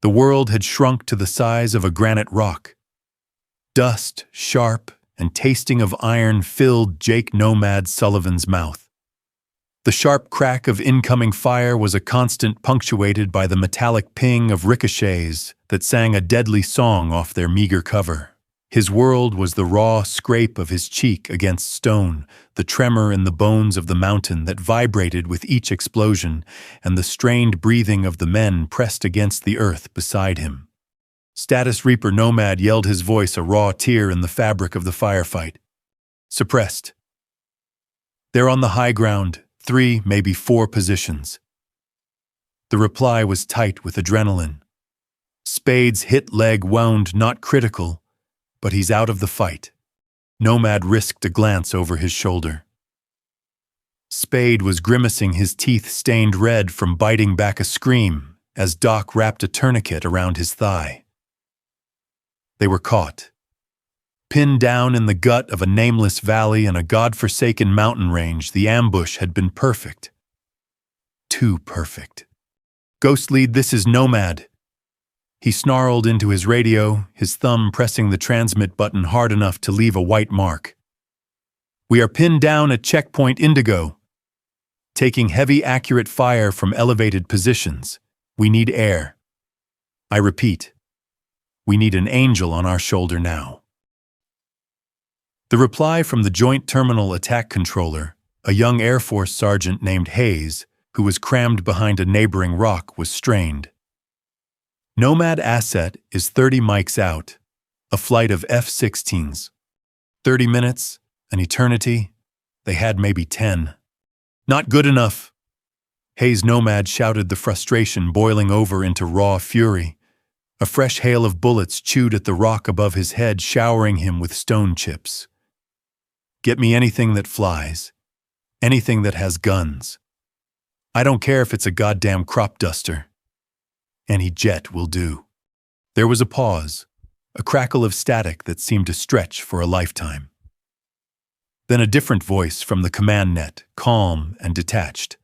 The world had shrunk to the size of a granite rock. Dust, sharp, and tasting of iron filled Jake Nomad Sullivan's mouth. The sharp crack of incoming fire was a constant, punctuated by the metallic ping of ricochets that sang a deadly song off their meager cover. His world was the raw scrape of his cheek against stone, the tremor in the bones of the mountain that vibrated with each explosion, and the strained breathing of the men pressed against the earth beside him. Status Reaper Nomad yelled, his voice a raw tear in the fabric of the firefight. Suppressed. They're on the high ground, 3, maybe 4 positions. The reply was tight with adrenaline. Spade's hit leg wound, not critical, but he's out of the fight. Nomad risked a glance over his shoulder. Spade was grimacing, his teeth stained red from biting back a scream as Doc wrapped a tourniquet around his thigh. They were caught. Pinned down in the gut of a nameless valley and a godforsaken mountain range, the ambush had been perfect. Too perfect. Ghost Lead, this is Nomad. He snarled into his radio, his thumb pressing the transmit button hard enough to leave a white mark. We are pinned down at checkpoint Indigo. Taking heavy, accurate fire from elevated positions. We need air. I repeat, we need an angel on our shoulder now. The reply from the Joint Terminal Attack Controller, a young Air Force sergeant named Hayes, who was crammed behind a neighboring rock, was strained. Nomad asset is 30 mics out, a flight of F-16s. 30 minutes, an eternity, they had maybe 10. Not good enough. Hayes Nomad shouted, the frustration boiling over into raw fury. A fresh hail of bullets chewed at the rock above his head, showering him with stone chips. Get me anything that flies. Anything that has guns. I don't care if it's a goddamn crop duster. Any jet will do. There was a pause, a crackle of static that seemed to stretch for a lifetime. Then a different voice from the command net, calm and detached.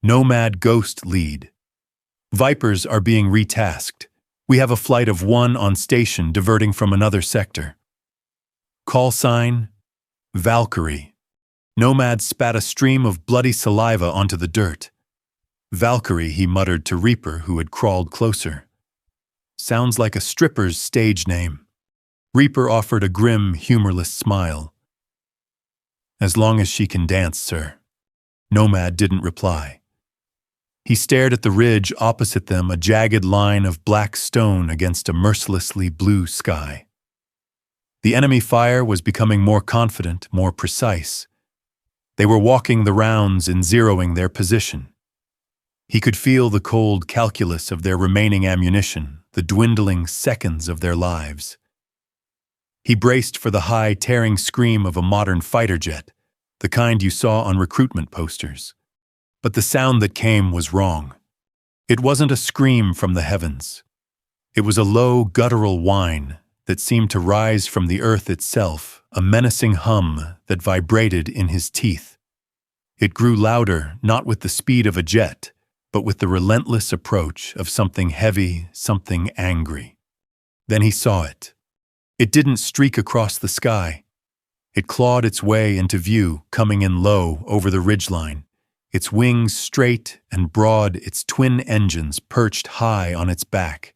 Nomad Ghost Lead. Vipers are being retasked. We have a flight of 1 on station diverting from another sector. Call sign, Valkyrie. Nomad spat a stream of bloody saliva onto the dirt. Valkyrie, he muttered to Reaper, who had crawled closer. Sounds like a stripper's stage name. Reaper offered a grim, humorless smile. As long as she can dance, sir. Nomad didn't reply. He stared at the ridge opposite them, a jagged line of black stone against a mercilessly blue sky. The enemy fire was becoming more confident, more precise. They were walking the rounds and zeroing their position. He could feel the cold calculus of their remaining ammunition, the dwindling seconds of their lives. He braced for the high, tearing scream of a modern fighter jet, the kind you saw on recruitment posters. But the sound that came was wrong. It wasn't a scream from the heavens. It was a low, guttural whine that seemed to rise from the earth itself, a menacing hum that vibrated in his teeth. It grew louder, not with the speed of a jet, but with the relentless approach of something heavy, something angry. Then he saw it. It didn't streak across the sky. It clawed its way into view, coming in low over the ridgeline, its wings straight and broad, its twin engines perched high on its back.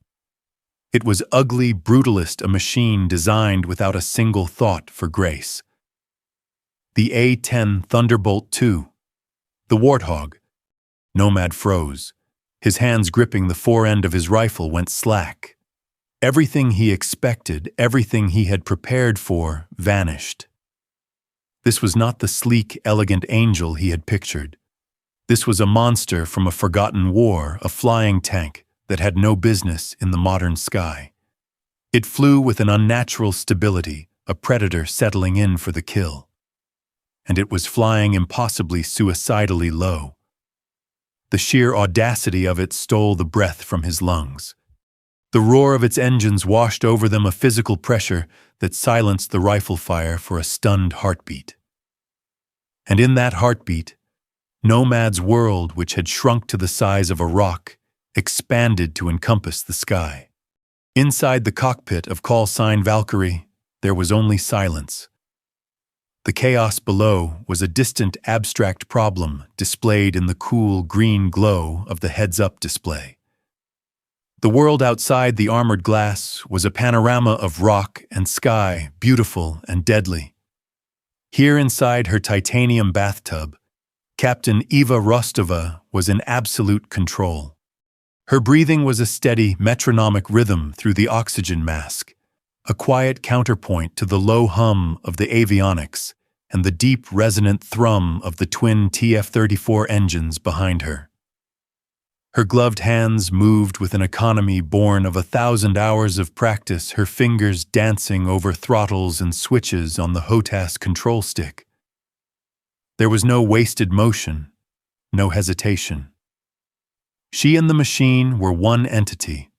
It was ugly, brutalist, a machine designed without a single thought for grace. The A-10 Thunderbolt II. The Warthog. Nomad froze. His hands gripping the fore-end of his rifle went slack. Everything he expected, everything he had prepared for, vanished. This was not the sleek, elegant angel he had pictured. This was a monster from a forgotten war, a flying tank that had no business in the modern sky. It flew with an unnatural stability, a predator settling in for the kill. And it was flying impossibly suicidally low. The sheer audacity of it stole the breath from his lungs. The roar of its engines washed over them, a physical pressure that silenced the rifle fire for a stunned heartbeat. And in that heartbeat, Nomad's world, which had shrunk to the size of a rock, expanded to encompass the sky. Inside the cockpit of call sign Valkyrie, there was only silence. The chaos below was a distant abstract problem displayed in the cool green glow of the heads-up display. The world outside the armored glass was a panorama of rock and sky, beautiful and deadly. Here inside her titanium bathtub, Captain Eva Rostova was in absolute control. Her breathing was a steady, metronomic rhythm through the oxygen mask, a quiet counterpoint to the low hum of the avionics and the deep, resonant thrum of the twin TF-34 engines behind her. Her gloved hands moved with an economy born of 1,000 hours of practice, her fingers dancing over throttles and switches on the HOTAS control stick. There was no wasted motion, no hesitation. She and the machine were one entity.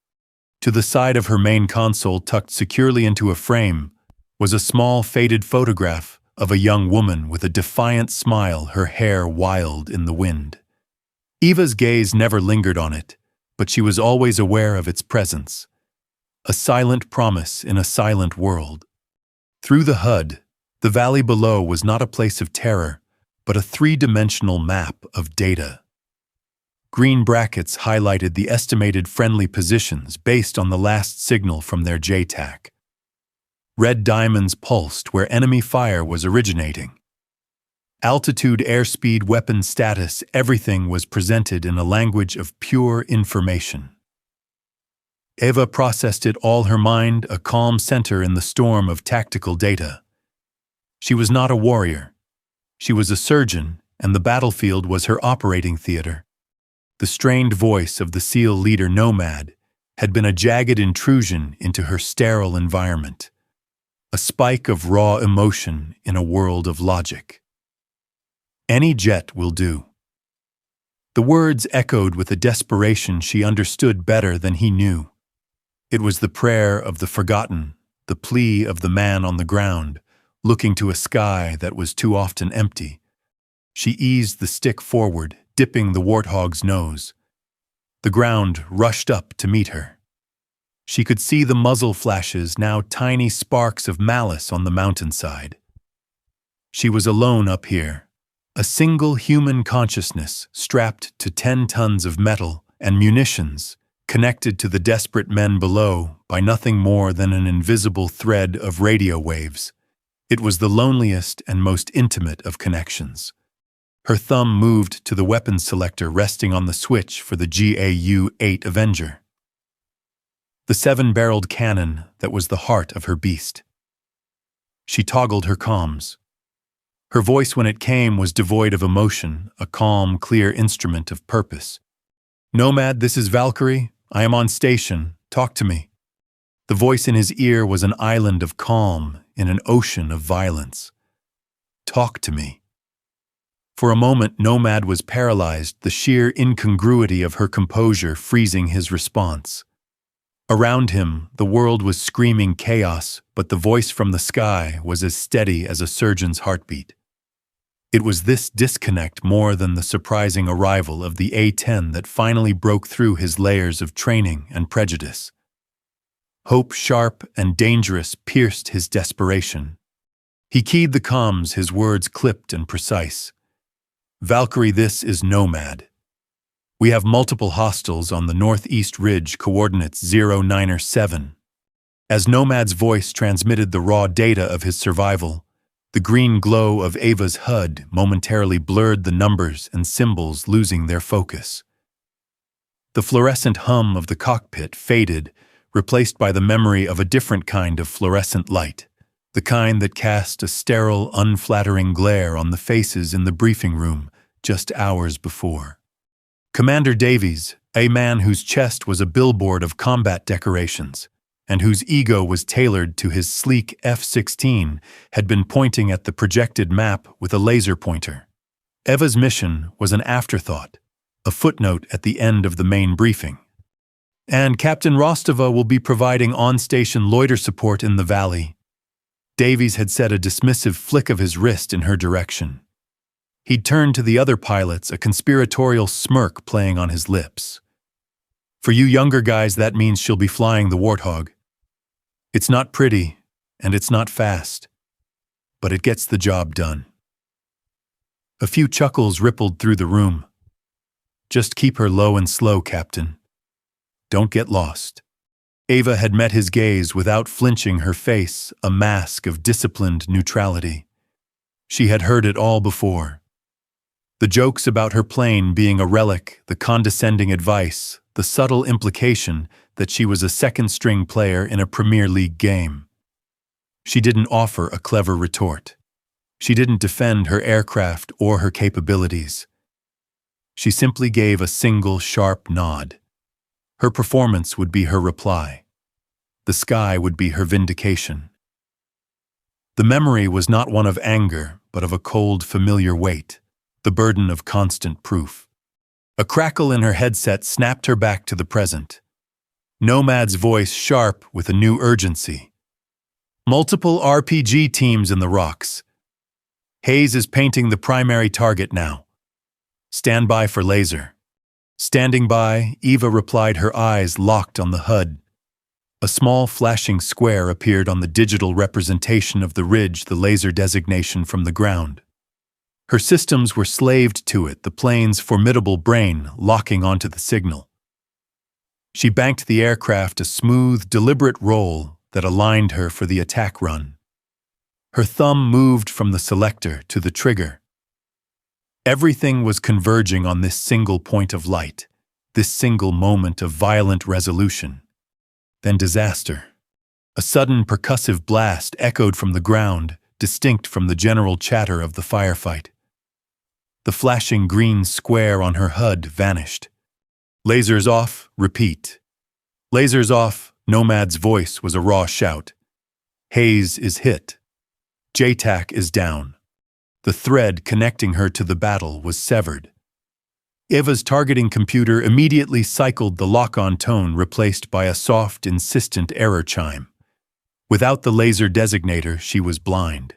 To the side of her main console, tucked securely into a frame, was a small faded photograph of a young woman with a defiant smile, her hair wild in the wind. Eva's gaze never lingered on it, but she was always aware of its presence. A silent promise in a silent world. Through the HUD, the valley below was not a place of terror, but a three-dimensional map of data. Green brackets highlighted the estimated friendly positions based on the last signal from their JTAC. Red diamonds pulsed where enemy fire was originating. Altitude, airspeed, weapon status, everything was presented in a language of pure information. Eva processed it all, her mind a calm center in the storm of tactical data. She was not a warrior. She was a surgeon, and the battlefield was her operating theater. The strained voice of the SEAL leader Nomad had been a jagged intrusion into her sterile environment, a spike of raw emotion in a world of logic. Any jet will do. The words echoed with a desperation she understood better than he knew. It was the prayer of the forgotten, the plea of the man on the ground, looking to a sky that was too often empty. She eased the stick forward, dipping the Warthog's nose. The ground rushed up to meet her. She could see the muzzle flashes, now tiny sparks of malice on the mountainside. She was alone up here. A single human consciousness strapped to 10 tons of metal and munitions, connected to the desperate men below by nothing more than an invisible thread of radio waves. It was the loneliest and most intimate of connections. Her thumb moved to the weapons selector resting on the switch for the GAU-8 Avenger. The 7-barreled cannon that was the heart of her beast. She toggled her comms. Her voice, when it came, was devoid of emotion, a calm, clear instrument of purpose. "Nomad, this is Valkyrie. I am on station. Talk to me." The voice in his ear was an island of calm in an ocean of violence. "Talk to me." For a moment, Nomad was paralyzed, the sheer incongruity of her composure freezing his response. Around him, the world was screaming chaos, but the voice from the sky was as steady as a surgeon's heartbeat. It was this disconnect more than the surprising arrival of the A-10 that finally broke through his layers of training and prejudice. Hope, sharp and dangerous, pierced his desperation. He keyed the comms, his words clipped and precise. "Valkyrie, this is Nomad. We have multiple hostiles on the northeast ridge, coordinates 097. As Nomad's voice transmitted the raw data of his survival, the green glow of Eva's HUD momentarily blurred the numbers and symbols, losing their focus. The fluorescent hum of the cockpit faded, replaced by the memory of a different kind of fluorescent light, the kind that cast a sterile, unflattering glare on the faces in the briefing room just hours before. Commander Davies, a man whose chest was a billboard of combat decorations, and whose ego was tailored to his sleek F-16, had been pointing at the projected map with a laser pointer. Eva's mission was an afterthought, a footnote at the end of the main briefing. "And Captain Rostova will be providing on-station loiter support in the valley." Davies had said, a dismissive flick of his wrist in her direction. He'd turned to the other pilots, a conspiratorial smirk playing on his lips. For you younger guys, that means she'll be flying the Warthog. It's not pretty, and it's not fast, but it gets the job done. A few chuckles rippled through the room. Just keep her low and slow, Captain. Don't get lost. Eva had met his gaze without flinching, her face a mask of disciplined neutrality. She had heard it all before. The jokes about her plane being a relic, the condescending advice, the subtle implication that she was a second-string player in a Premier League game. She didn't offer a clever retort. She didn't defend her aircraft or her capabilities. She simply gave a single sharp nod. Her performance would be her reply. The sky would be her vindication. The memory was not one of anger, but of a cold, familiar weight, the burden of constant proof. A crackle in her headset snapped her back to the present. Nomad's voice sharp with a new urgency. Multiple RPG teams in the rocks. Hayes is painting the primary target now. Stand by for laser. Standing by, Eva replied, her eyes locked on the HUD. A small flashing square appeared on the digital representation of the ridge, the laser designation from the ground. Her systems were slaved to it, the plane's formidable brain locking onto the signal. She banked the aircraft a smooth, deliberate roll that aligned her for the attack run. Her thumb moved from the selector to the trigger. Everything was converging on this single point of light, this single moment of violent resolution. Then disaster. A sudden percussive blast echoed from the ground, distinct from the general chatter of the firefight. The flashing green square on her HUD vanished. Lasers off, repeat. Lasers off, Nomad's voice was a raw shout. Hayes is hit. JTAC is down. The thread connecting her to the battle was severed. Eva's targeting computer immediately cycled the lock-on tone, replaced by a soft, insistent error chime. Without the laser designator, she was blind.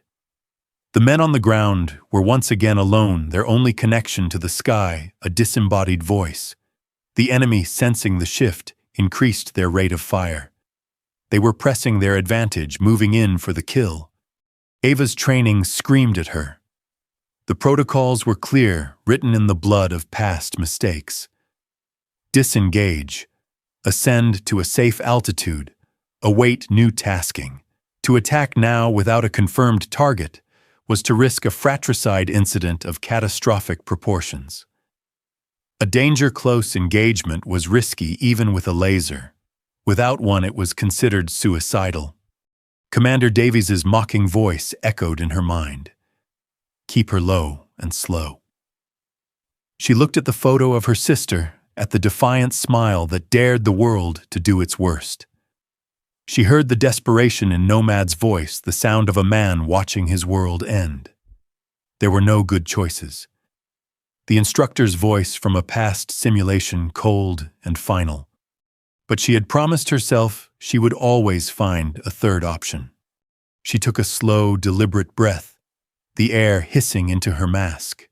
The men on the ground were once again alone, their only connection to the sky a disembodied voice. The enemy, sensing the shift, increased their rate of fire. They were pressing their advantage, moving in for the kill. Eva's training screamed at her. The protocols were clear, written in the blood of past mistakes. Disengage. Ascend to a safe altitude. Await new tasking. To attack now without a confirmed target was to risk a fratricide incident of catastrophic proportions. A danger-close engagement was risky even with a laser. Without one, it was considered suicidal. Commander Davies's mocking voice echoed in her mind. Keep her low and slow. She looked at the photo of her sister, at the defiant smile that dared the world to do its worst. She heard the desperation in Nomad's voice, the sound of a man watching his world end. There were no good choices. The instructor's voice from a past simulation, cold and final. But she had promised herself she would always find a third option. She took a slow, deliberate breath, the air hissing into her mask.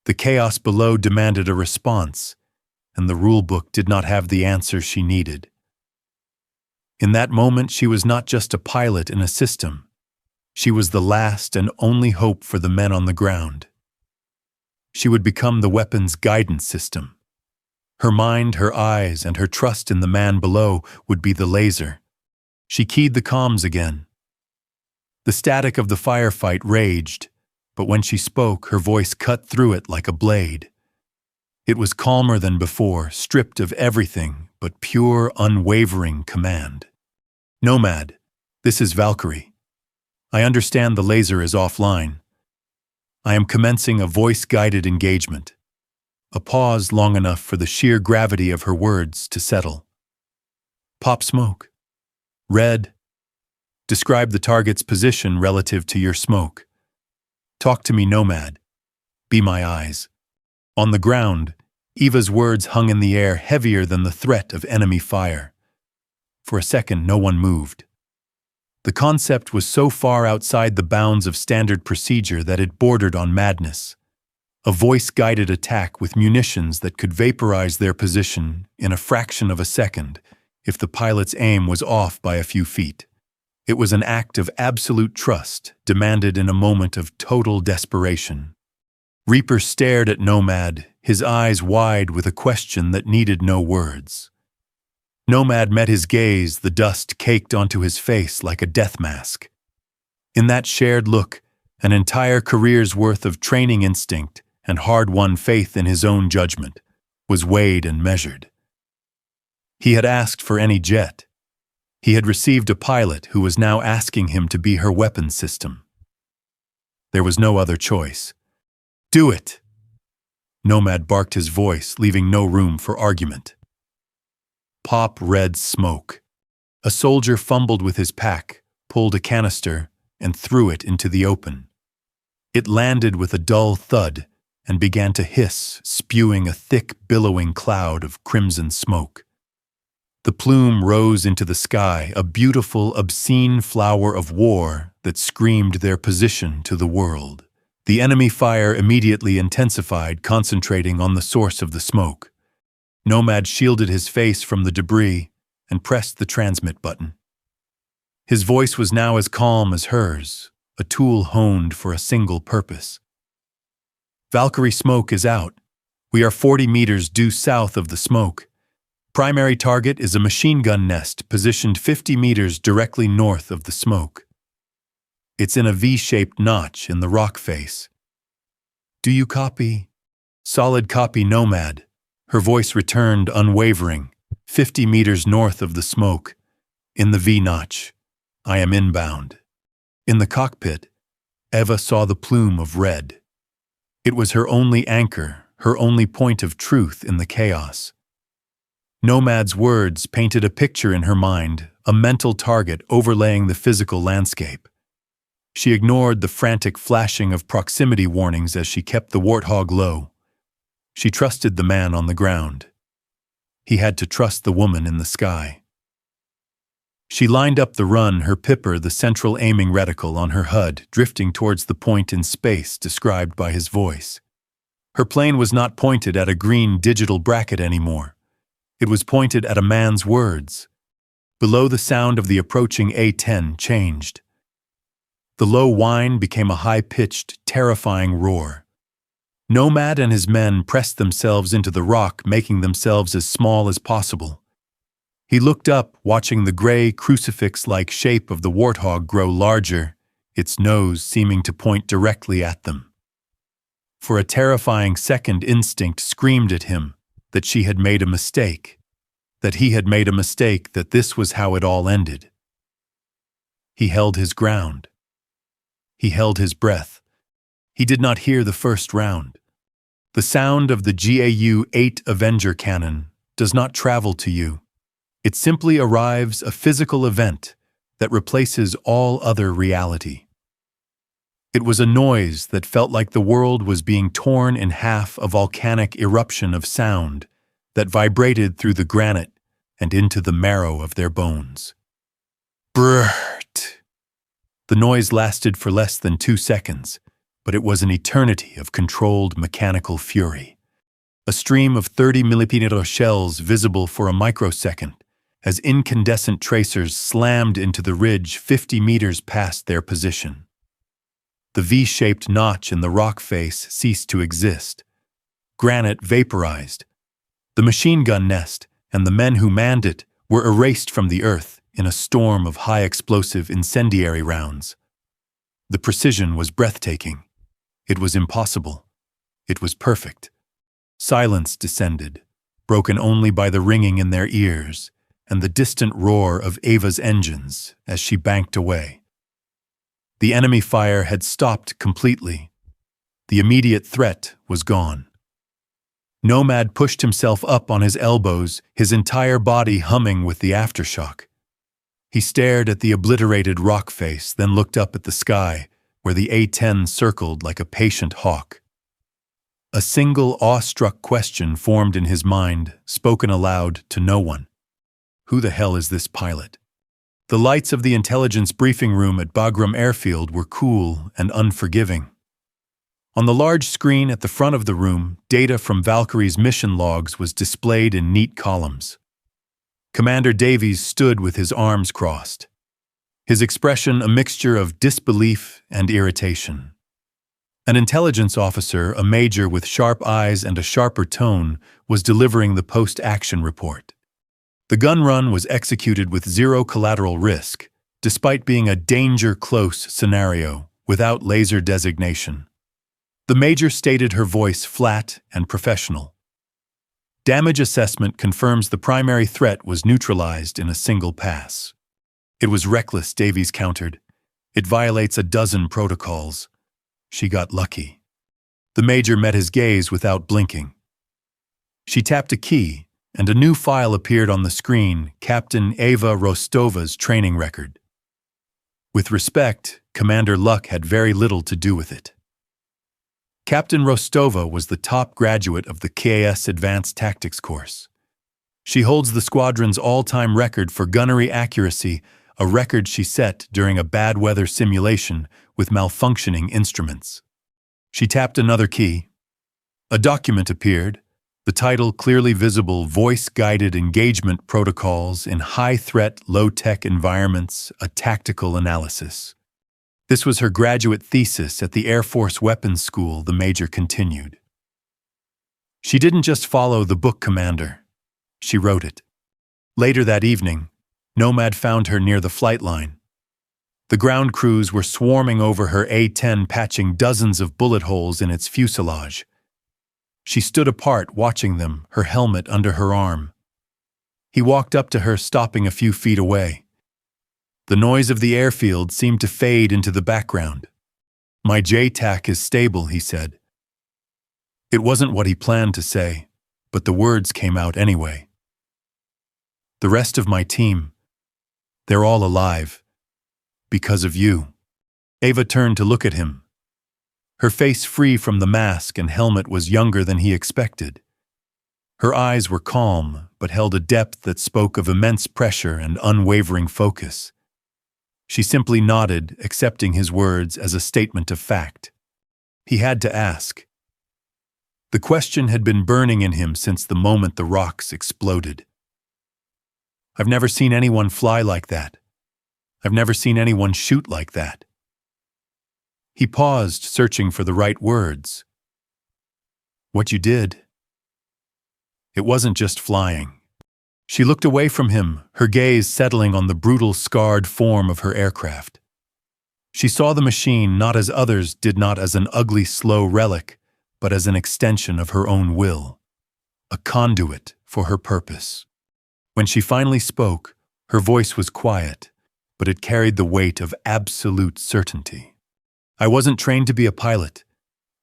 The chaos below demanded a response, and the rulebook did not have the answer she needed. In that moment, she was not just a pilot in a system. She was the last and only hope for the men on the ground. She would become the weapon's guidance system. Her mind, her eyes, and her trust in the man below would be the laser. She keyed the comms again. The static of the firefight raged, but when she spoke, her voice cut through it like a blade. It was calmer than before, stripped of everything but pure, unwavering command. Nomad, this is Valkyrie. I understand the laser is offline. I am commencing a voice-guided engagement. A pause long enough for the sheer gravity of her words to settle. Pop smoke. Red. Describe the target's position relative to your smoke. Talk to me, Nomad. Be my eyes. On the ground, Eva's words hung in the air, heavier than the threat of enemy fire. For a second, no one moved. The concept was so far outside the bounds of standard procedure that it bordered on madness. a voice-guided attack with munitions that could vaporize their position in a fraction of a second if the pilot's aim was off by a few feet. It was an act of absolute trust, demanded in a moment of total desperation. Reaper stared at Nomad, his eyes wide with a question that needed no words. Nomad met his gaze, the dust caked onto his face like a death mask. In that shared look, an entire career's worth of training instinct and hard-won faith in his own judgment was weighed and measured. He had asked for any jet. He had received a pilot who was now asking him to be her weapons system. There was no other choice. "Do it!" Nomad barked his voice, leaving no room for argument. Pop red smoke. A soldier fumbled with his pack, pulled a canister, and threw it into the open. It landed with a dull thud and began to hiss, spewing a thick, billowing cloud of crimson smoke. The plume rose into the sky, a beautiful, obscene flower of war that screamed their position to the world. The enemy fire immediately intensified, concentrating on the source of the smoke. Nomad shielded his face from the debris and pressed the transmit button. His voice was now as calm as hers, a tool honed for a single purpose. "Valkyrie smoke is out. We are 40 meters due south of the smoke. Primary target is a machine gun nest positioned 50 meters directly north of the smoke. It's in a V-shaped notch in the rock face. Do you copy?" "Solid copy, Nomad." Her voice returned unwavering. 50 meters north of the smoke. In the V-notch. I am inbound. In the cockpit, Eva saw the plume of red. It was her only anchor, her only point of truth in the chaos. Nomad's words painted a picture in her mind, a mental target overlaying the physical landscape. She ignored the frantic flashing of proximity warnings as she kept the Warthog low. She trusted the man on the ground. He had to trust the woman in the sky. She lined up the run, her pipper the central aiming reticle on her HUD, drifting towards the point in space described by his voice. Her plane was not pointed at a green digital bracket anymore. It was pointed at a man's words. Below, the sound of the approaching A-10 changed. The low whine became a high-pitched, terrifying roar. Nomad and his men pressed themselves into the rock, making themselves as small as possible. He looked up, watching the gray, crucifix-like shape of the Warthog grow larger, its nose seeming to point directly at them. For a terrifying second, instinct screamed at him that she had made a mistake, that he had made a mistake, that this was how it all ended. He held his ground. He held his breath. He did not hear the first round. The sound of the GAU-8 Avenger cannon does not travel to you. It simply arrives, a physical event that replaces all other reality. It was a noise that felt like the world was being torn in half, a volcanic eruption of sound that vibrated through the granite and into the marrow of their bones. BRRRRT. The noise lasted for less than 2 seconds, but it was an eternity of controlled mechanical fury. A stream of 30mm shells visible for a microsecond as incandescent tracers slammed into the ridge 50 meters past their position. The V-shaped notch in the rock face ceased to exist. Granite vaporized. The machine gun nest and the men who manned it were erased from the earth in a storm of high-explosive incendiary rounds. The precision was breathtaking. It was impossible. It was perfect. Silence descended, broken only by the ringing in their ears and the distant roar of Eva's engines as she banked away. The enemy fire had stopped completely. The immediate threat was gone. Nomad pushed himself up on his elbows, his entire body humming with the aftershock. He stared at the obliterated rock face, then looked up at the sky, where the A-10 circled like a patient hawk. A single awestruck question formed in his mind, spoken aloud to no one. Who the hell is this pilot? The lights of the intelligence briefing room at Bagram Airfield were cool and unforgiving. On the large screen at the front of the room, data from Valkyrie's mission logs was displayed in neat columns. Commander Davies stood with his arms crossed, his expression a mixture of disbelief and irritation. An intelligence officer, a major with sharp eyes and a sharper tone, was delivering the post-action report. The gun run was executed with zero collateral risk, despite being a danger-close scenario without laser designation. The major stated, her voice flat and professional. Damage assessment confirms the primary threat was neutralized in a single pass. It was reckless, Davies countered. It violates a dozen protocols. She got lucky. The major met his gaze without blinking. She tapped a key, and a new file appeared on the screen, Captain Eva Rostova's training record. With respect, Commander Luck had very little to do with it. Captain Rostova was the top graduate of the KAS Advanced Tactics course. She holds the squadron's all-time record for gunnery accuracy, a record she set during a bad weather simulation with malfunctioning instruments. She tapped another key. A document appeared, the title clearly visible, Voice-Guided Engagement Protocols in High-Threat, Low-Tech Environments, a Tactical Analysis. This was her graduate thesis at the Air Force Weapons School, the major continued. She didn't just follow the book, Commander. She wrote it. Later that evening, Nomad found her near the flight line. The ground crews were swarming over her A-10, patching dozens of bullet holes in its fuselage. She stood apart, watching them, her helmet under her arm. He walked up to her, stopping a few feet away. The noise of the airfield seemed to fade into the background. "My JTAC is stable," he said. It wasn't what he planned to say, but the words came out anyway. "The rest of my team, they're all alive. Because of you." Eva turned to look at him. Her face free from the mask and helmet was younger than he expected. Her eyes were calm, but held a depth that spoke of immense pressure and unwavering focus. She simply nodded, accepting his words as a statement of fact. He had to ask. The question had been burning in him since the moment the rocks exploded. "I've never seen anyone fly like that. I've never seen anyone shoot like that." He paused, searching for the right words. "What you did, it wasn't just flying." She looked away from him, her gaze settling on the brutal, scarred form of her aircraft. She saw the machine not as others did, not as an ugly, slow relic, but as an extension of her own will, a conduit for her purpose. When she finally spoke, her voice was quiet, but it carried the weight of absolute certainty. "I wasn't trained to be a pilot.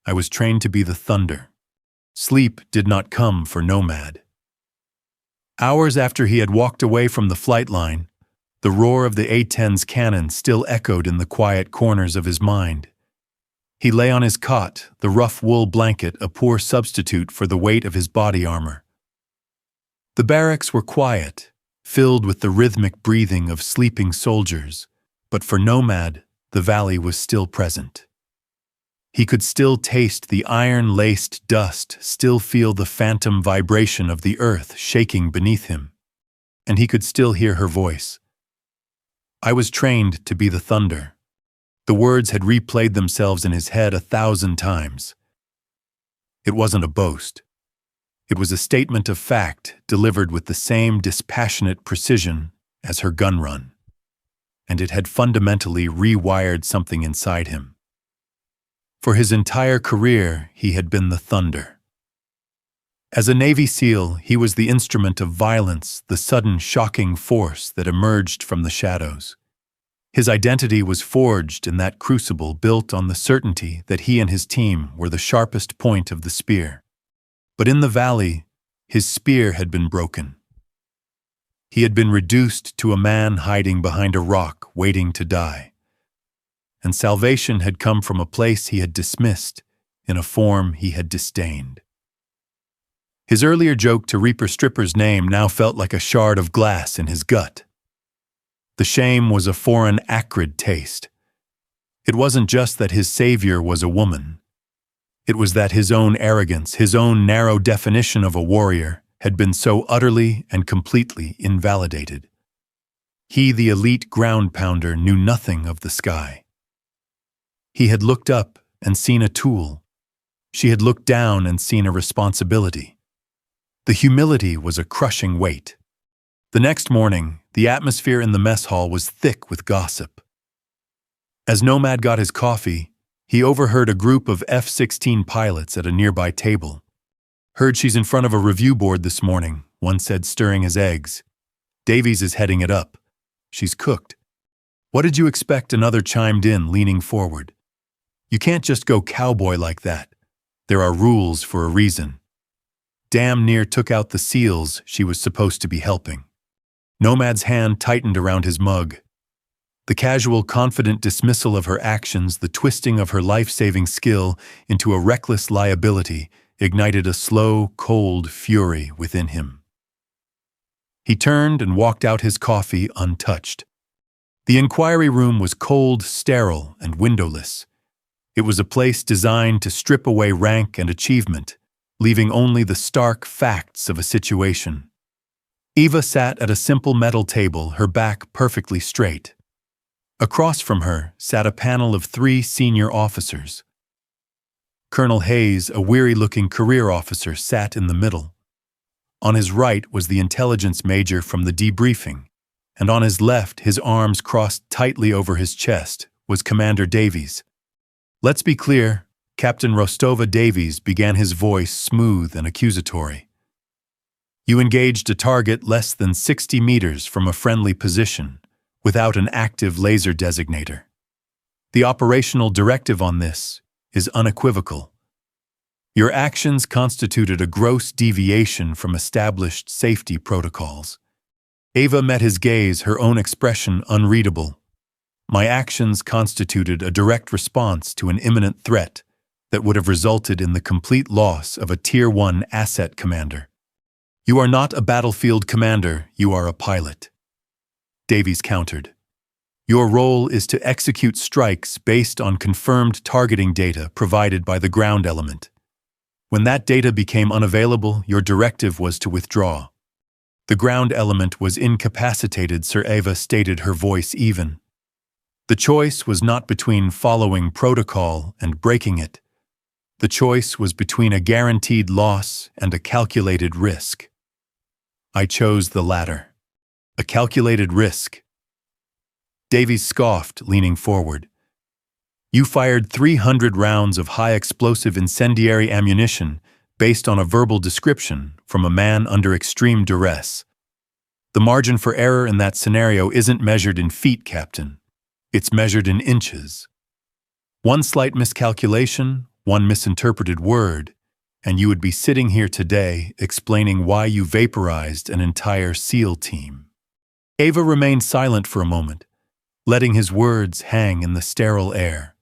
I was trained to be the Thunder." Sleep did not come for Nomad. Hours after he had walked away from the flight line, the roar of the A-10's cannon still echoed in the quiet corners of his mind. He lay on his cot, the rough wool blanket a poor substitute for the weight of his body armor. The barracks were quiet, filled with the rhythmic breathing of sleeping soldiers, but for Nomad, the valley was still present. He could still taste the iron-laced dust, still feel the phantom vibration of the earth shaking beneath him. And he could still hear her voice. "I was trained to be the Thunder." The words had replayed themselves in his head 1,000 times. It wasn't a boast. It was a statement of fact, delivered with the same dispassionate precision as her gun run. And it had fundamentally rewired something inside him. For his entire career, he had been the Thunder. As a Navy SEAL, he was the instrument of violence, the sudden, shocking force that emerged from the shadows. His identity was forged in that crucible, built on the certainty that he and his team were the sharpest point of the spear. But in the valley, his spear had been broken. He had been reduced to a man hiding behind a rock, waiting to die. And salvation had come from a place he had dismissed, in a form he had disdained. His earlier joke to Reaper Stripper's name now felt like a shard of glass in his gut. The shame was a foreign, acrid taste. It wasn't just that his savior was a woman. It was that his own arrogance, his own narrow definition of a warrior, had been so utterly and completely invalidated. He, the elite ground pounder, knew nothing of the sky. He had looked up and seen a tool. She had looked down and seen a responsibility. The humility was a crushing weight. The next morning, the atmosphere in the mess hall was thick with gossip. As Nomad got his coffee, he overheard a group of F-16 pilots at a nearby table. "Heard she's in front of a review board this morning," one said, stirring his eggs. "Davies is heading it up. She's cooked." "What did you expect?" another chimed in, leaning forward. "You can't just go cowboy like that. There are rules for a reason." Damn near took out the SEALs she was supposed to be helping. Nomad's hand tightened around his mug. The casual, confident dismissal of her actions, the twisting of her life-saving skill into a reckless liability, ignited a slow, cold fury within him. He turned and walked out, his coffee untouched. The inquiry room was cold, sterile, and windowless. It was a place designed to strip away rank and achievement, leaving only the stark facts of a situation. Eva sat at a simple metal table, her back perfectly straight. Across from her sat a panel of 3 senior officers. Colonel Hayes, a weary-looking career officer, sat in the middle. On his right was the intelligence major from the debriefing, and on his left, his arms crossed tightly over his chest, was Commander Davies. "Let's be clear," Captain Rostova Davies began, his voice smooth and accusatory. "You engaged a target less than 60 meters from a friendly position, without an active laser designator. The operational directive on this is unequivocal. Your actions constituted a gross deviation from established safety protocols." Eva met his gaze, her own expression unreadable. "My actions constituted a direct response to an imminent threat that would have resulted in the complete loss of a Tier 1 asset commander. You are not a battlefield commander, you are a pilot." Davies countered. "Your role is to execute strikes based on confirmed targeting data provided by the ground element. When that data became unavailable, your directive was to withdraw. The ground element was incapacitated," Sir Eva stated, her voice even. "The choice was not between following protocol and breaking it. The choice was between a guaranteed loss and a calculated risk. I chose the latter. A calculated risk." Davies scoffed, leaning forward. "You fired 300 rounds of high-explosive incendiary ammunition based on a verbal description from a man under extreme duress. The margin for error in that scenario isn't measured in feet, Captain. It's measured in inches. One slight miscalculation, one misinterpreted word, and you would be sitting here today explaining why you vaporized an entire SEAL team." Eva remained silent for a moment, letting his words hang in the sterile air.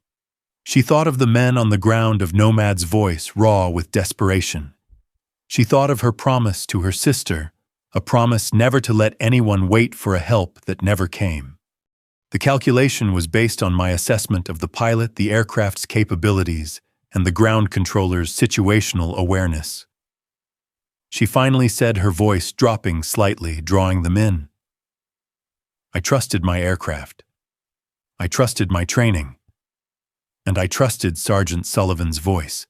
She thought of the men on the ground, of Nomad's voice raw with desperation. She thought of her promise to her sister, a promise never to let anyone wait for a help that never came. "The calculation was based on my assessment of the pilot, the aircraft's capabilities, and the ground controller's situational awareness." She finally said, her voice dropping slightly, drawing them in. "I trusted my aircraft. I trusted my training. And I trusted Sergeant Sullivan's voice."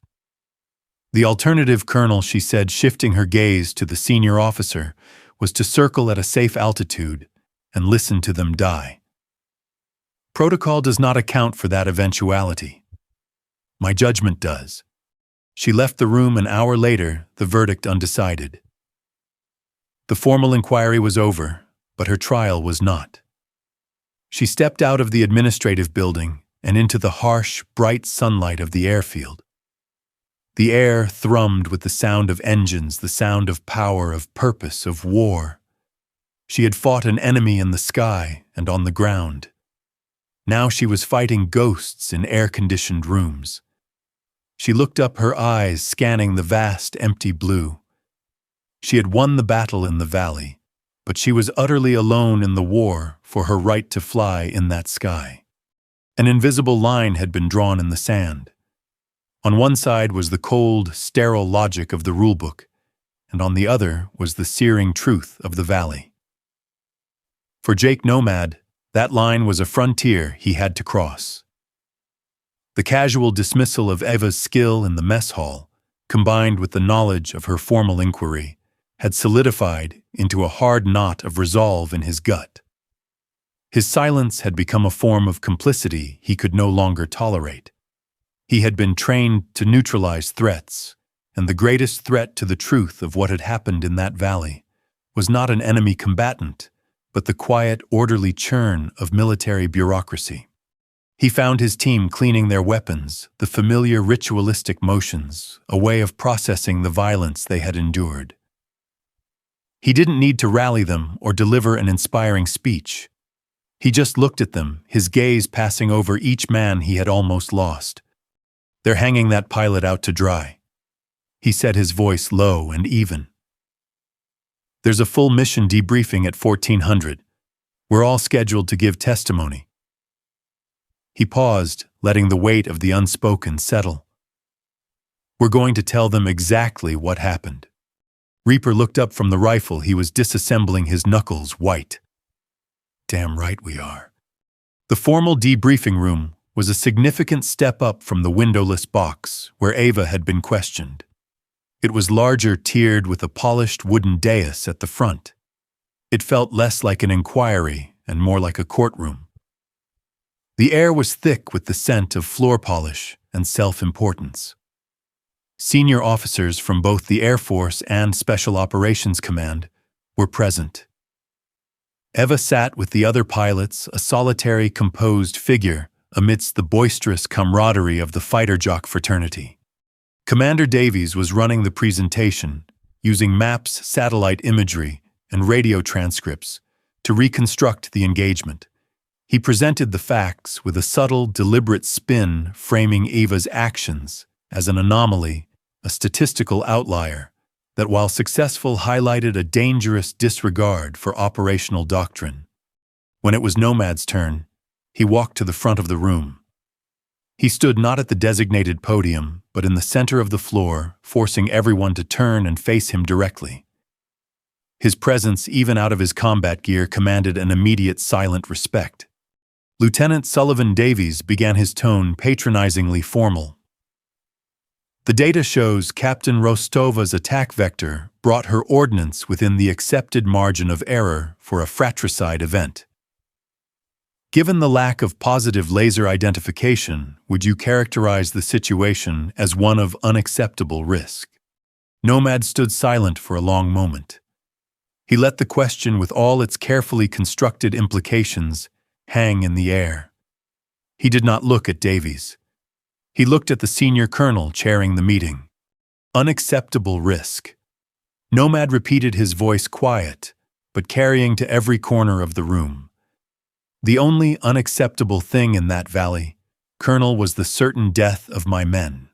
The alternative, Colonel, she said, shifting her gaze to the senior officer, was to circle at a safe altitude and listen to them die. "Protocol does not account for that eventuality. My judgment does." She left the room an hour later, the verdict undecided. The formal inquiry was over, but her trial was not. She stepped out of the administrative building and into the harsh, bright sunlight of the airfield. The air thrummed with the sound of engines, the sound of power, of purpose, of war. She had fought an enemy in the sky and on the ground. Now she was fighting ghosts in air-conditioned rooms. She looked up, her eyes scanning the vast, empty blue. She had won the battle in the valley, but she was utterly alone in the war for her right to fly in that sky. An invisible line had been drawn in the sand. On one side was the cold, sterile logic of the rulebook, and on the other was the searing truth of the valley. For Jake Nomad, that line was a frontier he had to cross. The casual dismissal of Eva's skill in the mess hall, combined with the knowledge of her formal inquiry, had solidified into a hard knot of resolve in his gut. His silence had become a form of complicity he could no longer tolerate. He had been trained to neutralize threats, and the greatest threat to the truth of what had happened in that valley was not an enemy combatant, but the quiet, orderly churn of military bureaucracy. He found his team cleaning their weapons, the familiar ritualistic motions, a way of processing the violence they had endured. He didn't need to rally them or deliver an inspiring speech. He just looked at them, his gaze passing over each man he had almost lost. "They're hanging that pilot out to dry," he said, his voice low and even. "There's a full mission debriefing at 1400. We're all scheduled to give testimony." He paused, letting the weight of the unspoken settle. "We're going to tell them exactly what happened." Reaper looked up from the rifle he was disassembling, his knuckles white. "Damn right we are." The formal debriefing room was a significant step up from the windowless box where Eva had been questioned. It was larger, tiered with a polished wooden dais at the front. It felt less like an inquiry and more like a courtroom. The air was thick with the scent of floor polish and self-importance. Senior officers from both the Air Force and Special Operations Command were present. Eva sat with the other pilots, a solitary, composed figure amidst the boisterous camaraderie of the fighter jock fraternity. Commander Davies was running the presentation, using maps, satellite imagery, and radio transcripts to reconstruct the engagement. He presented the facts with a subtle, deliberate spin, framing Eva's actions as an anomaly, a statistical outlier that, while successful, highlighted a dangerous disregard for operational doctrine. When it was Nomad's turn, he walked to the front of the room. He stood not at the designated podium, but in the center of the floor, forcing everyone to turn and face him directly. His presence, even out of his combat gear, commanded an immediate silent respect. Lieutenant Sullivan Davies began his tone patronizingly formal. "The data shows Captain Rostova's attack vector brought her ordnance within the accepted margin of error for a fratricide event. Given the lack of positive laser identification, would you characterize the situation as one of unacceptable risk?" Nomad stood silent for a long moment. He let the question, with all its carefully constructed implications, hang in the air. He did not look at Davies. He looked at the senior colonel chairing the meeting. "Unacceptable risk." Nomad repeated, his voice quiet, but carrying to every corner of the room. "The only unacceptable thing in that valley, Colonel, was the certain death of my men.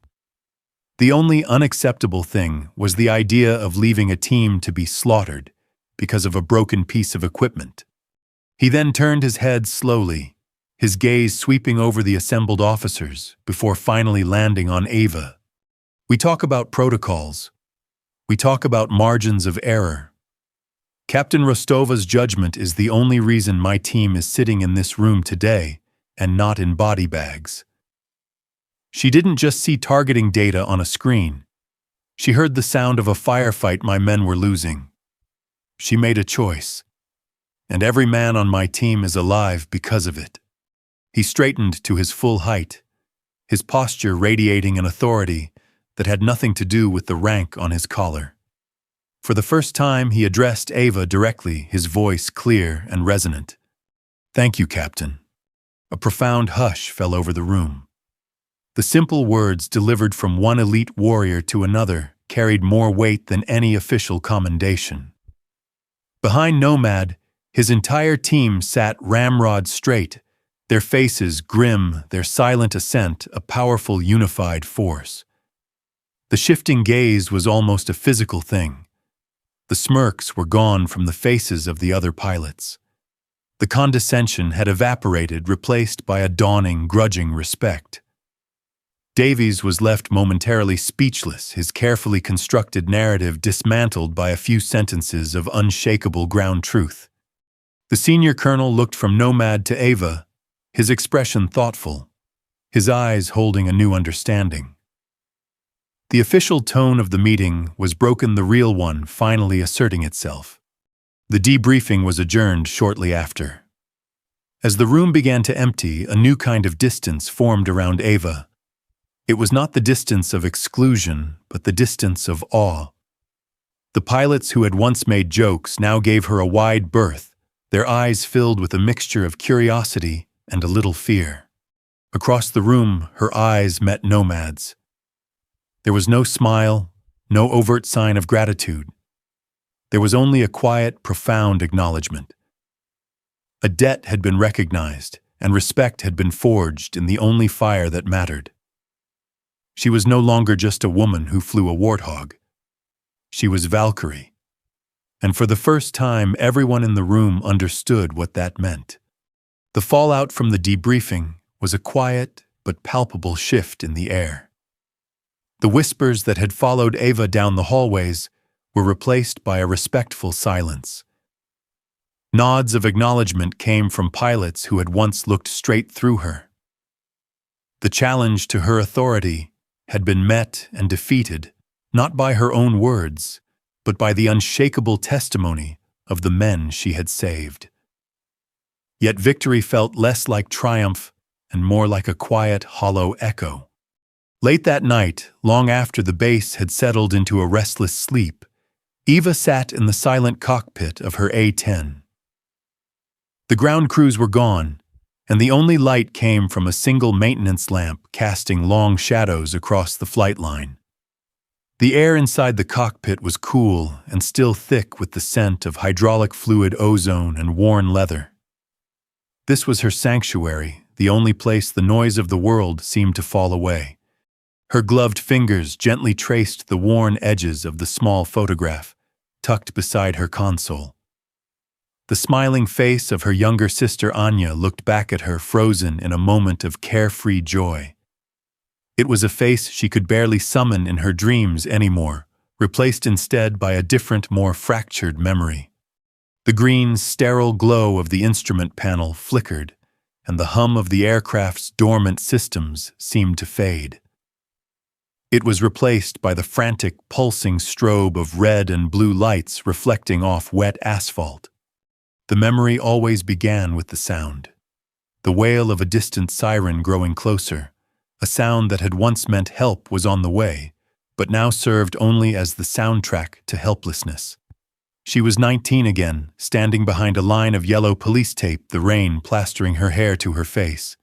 The only unacceptable thing was the idea of leaving a team to be slaughtered because of a broken piece of equipment." He then turned his head slowly, his gaze sweeping over the assembled officers before finally landing on Eva. "We talk about protocols. We talk about margins of error. Captain Rostova's judgment is the only reason my team is sitting in this room today and not in body bags. She didn't just see targeting data on a screen. She heard the sound of a firefight my men were losing. She made a choice, and every man on my team is alive because of it." He straightened to his full height, his posture radiating an authority that had nothing to do with the rank on his collar. For the first time, he addressed Eva directly, his voice clear and resonant. "Thank you, Captain." A profound hush fell over the room. The simple words delivered from one elite warrior to another carried more weight than any official commendation. Behind Nomad, his entire team sat ramrod straight, their faces grim, their silent assent a powerful unified force. The shifting gaze was almost a physical thing. The smirks were gone from the faces of the other pilots. The condescension had evaporated, replaced by a dawning, grudging respect. Davies was left momentarily speechless, his carefully constructed narrative dismantled by a few sentences of unshakable ground truth. The senior colonel looked from Nomad to Eva, his expression thoughtful, his eyes holding a new understanding. The official tone of the meeting was broken, the real one finally asserting itself. The debriefing was adjourned shortly after. As the room began to empty, a new kind of distance formed around Eva. It was not the distance of exclusion, but the distance of awe. The pilots who had once made jokes now gave her a wide berth, their eyes filled with a mixture of curiosity and a little fear. Across the room, her eyes met Nomad's. There was no smile, no overt sign of gratitude. There was only a quiet, profound acknowledgement. A debt had been recognized, and respect had been forged in the only fire that mattered. She was no longer just a woman who flew a Warthog. She was Valkyrie. And for the first time, everyone in the room understood what that meant. The fallout from the debriefing was a quiet but palpable shift in the air. The whispers that had followed Eva down the hallways were replaced by a respectful silence. Nods of acknowledgement came from pilots who had once looked straight through her. The challenge to her authority had been met and defeated, not by her own words, but by the unshakable testimony of the men she had saved. Yet victory felt less like triumph and more like a quiet, hollow echo. Late that night, long after the base had settled into a restless sleep, Eva sat in the silent cockpit of her A-10. The ground crews were gone, and the only light came from a single maintenance lamp casting long shadows across the flight line. The air inside the cockpit was cool and still thick with the scent of hydraulic fluid, ozone, and worn leather. This was her sanctuary, the only place the noise of the world seemed to fall away. Her gloved fingers gently traced the worn edges of the small photograph, tucked beside her console. The smiling face of her younger sister Anya looked back at her, frozen in a moment of carefree joy. It was a face she could barely summon in her dreams anymore, replaced instead by a different, more fractured memory. The green, sterile glow of the instrument panel flickered, and the hum of the aircraft's dormant systems seemed to fade. It was replaced by the frantic, pulsing strobe of red and blue lights reflecting off wet asphalt. The memory always began with the sound. The wail of a distant siren growing closer, a sound that had once meant help was on the way, but now served only as the soundtrack to helplessness. She was 19 again, standing behind a line of yellow police tape, the rain plastering her hair to her face.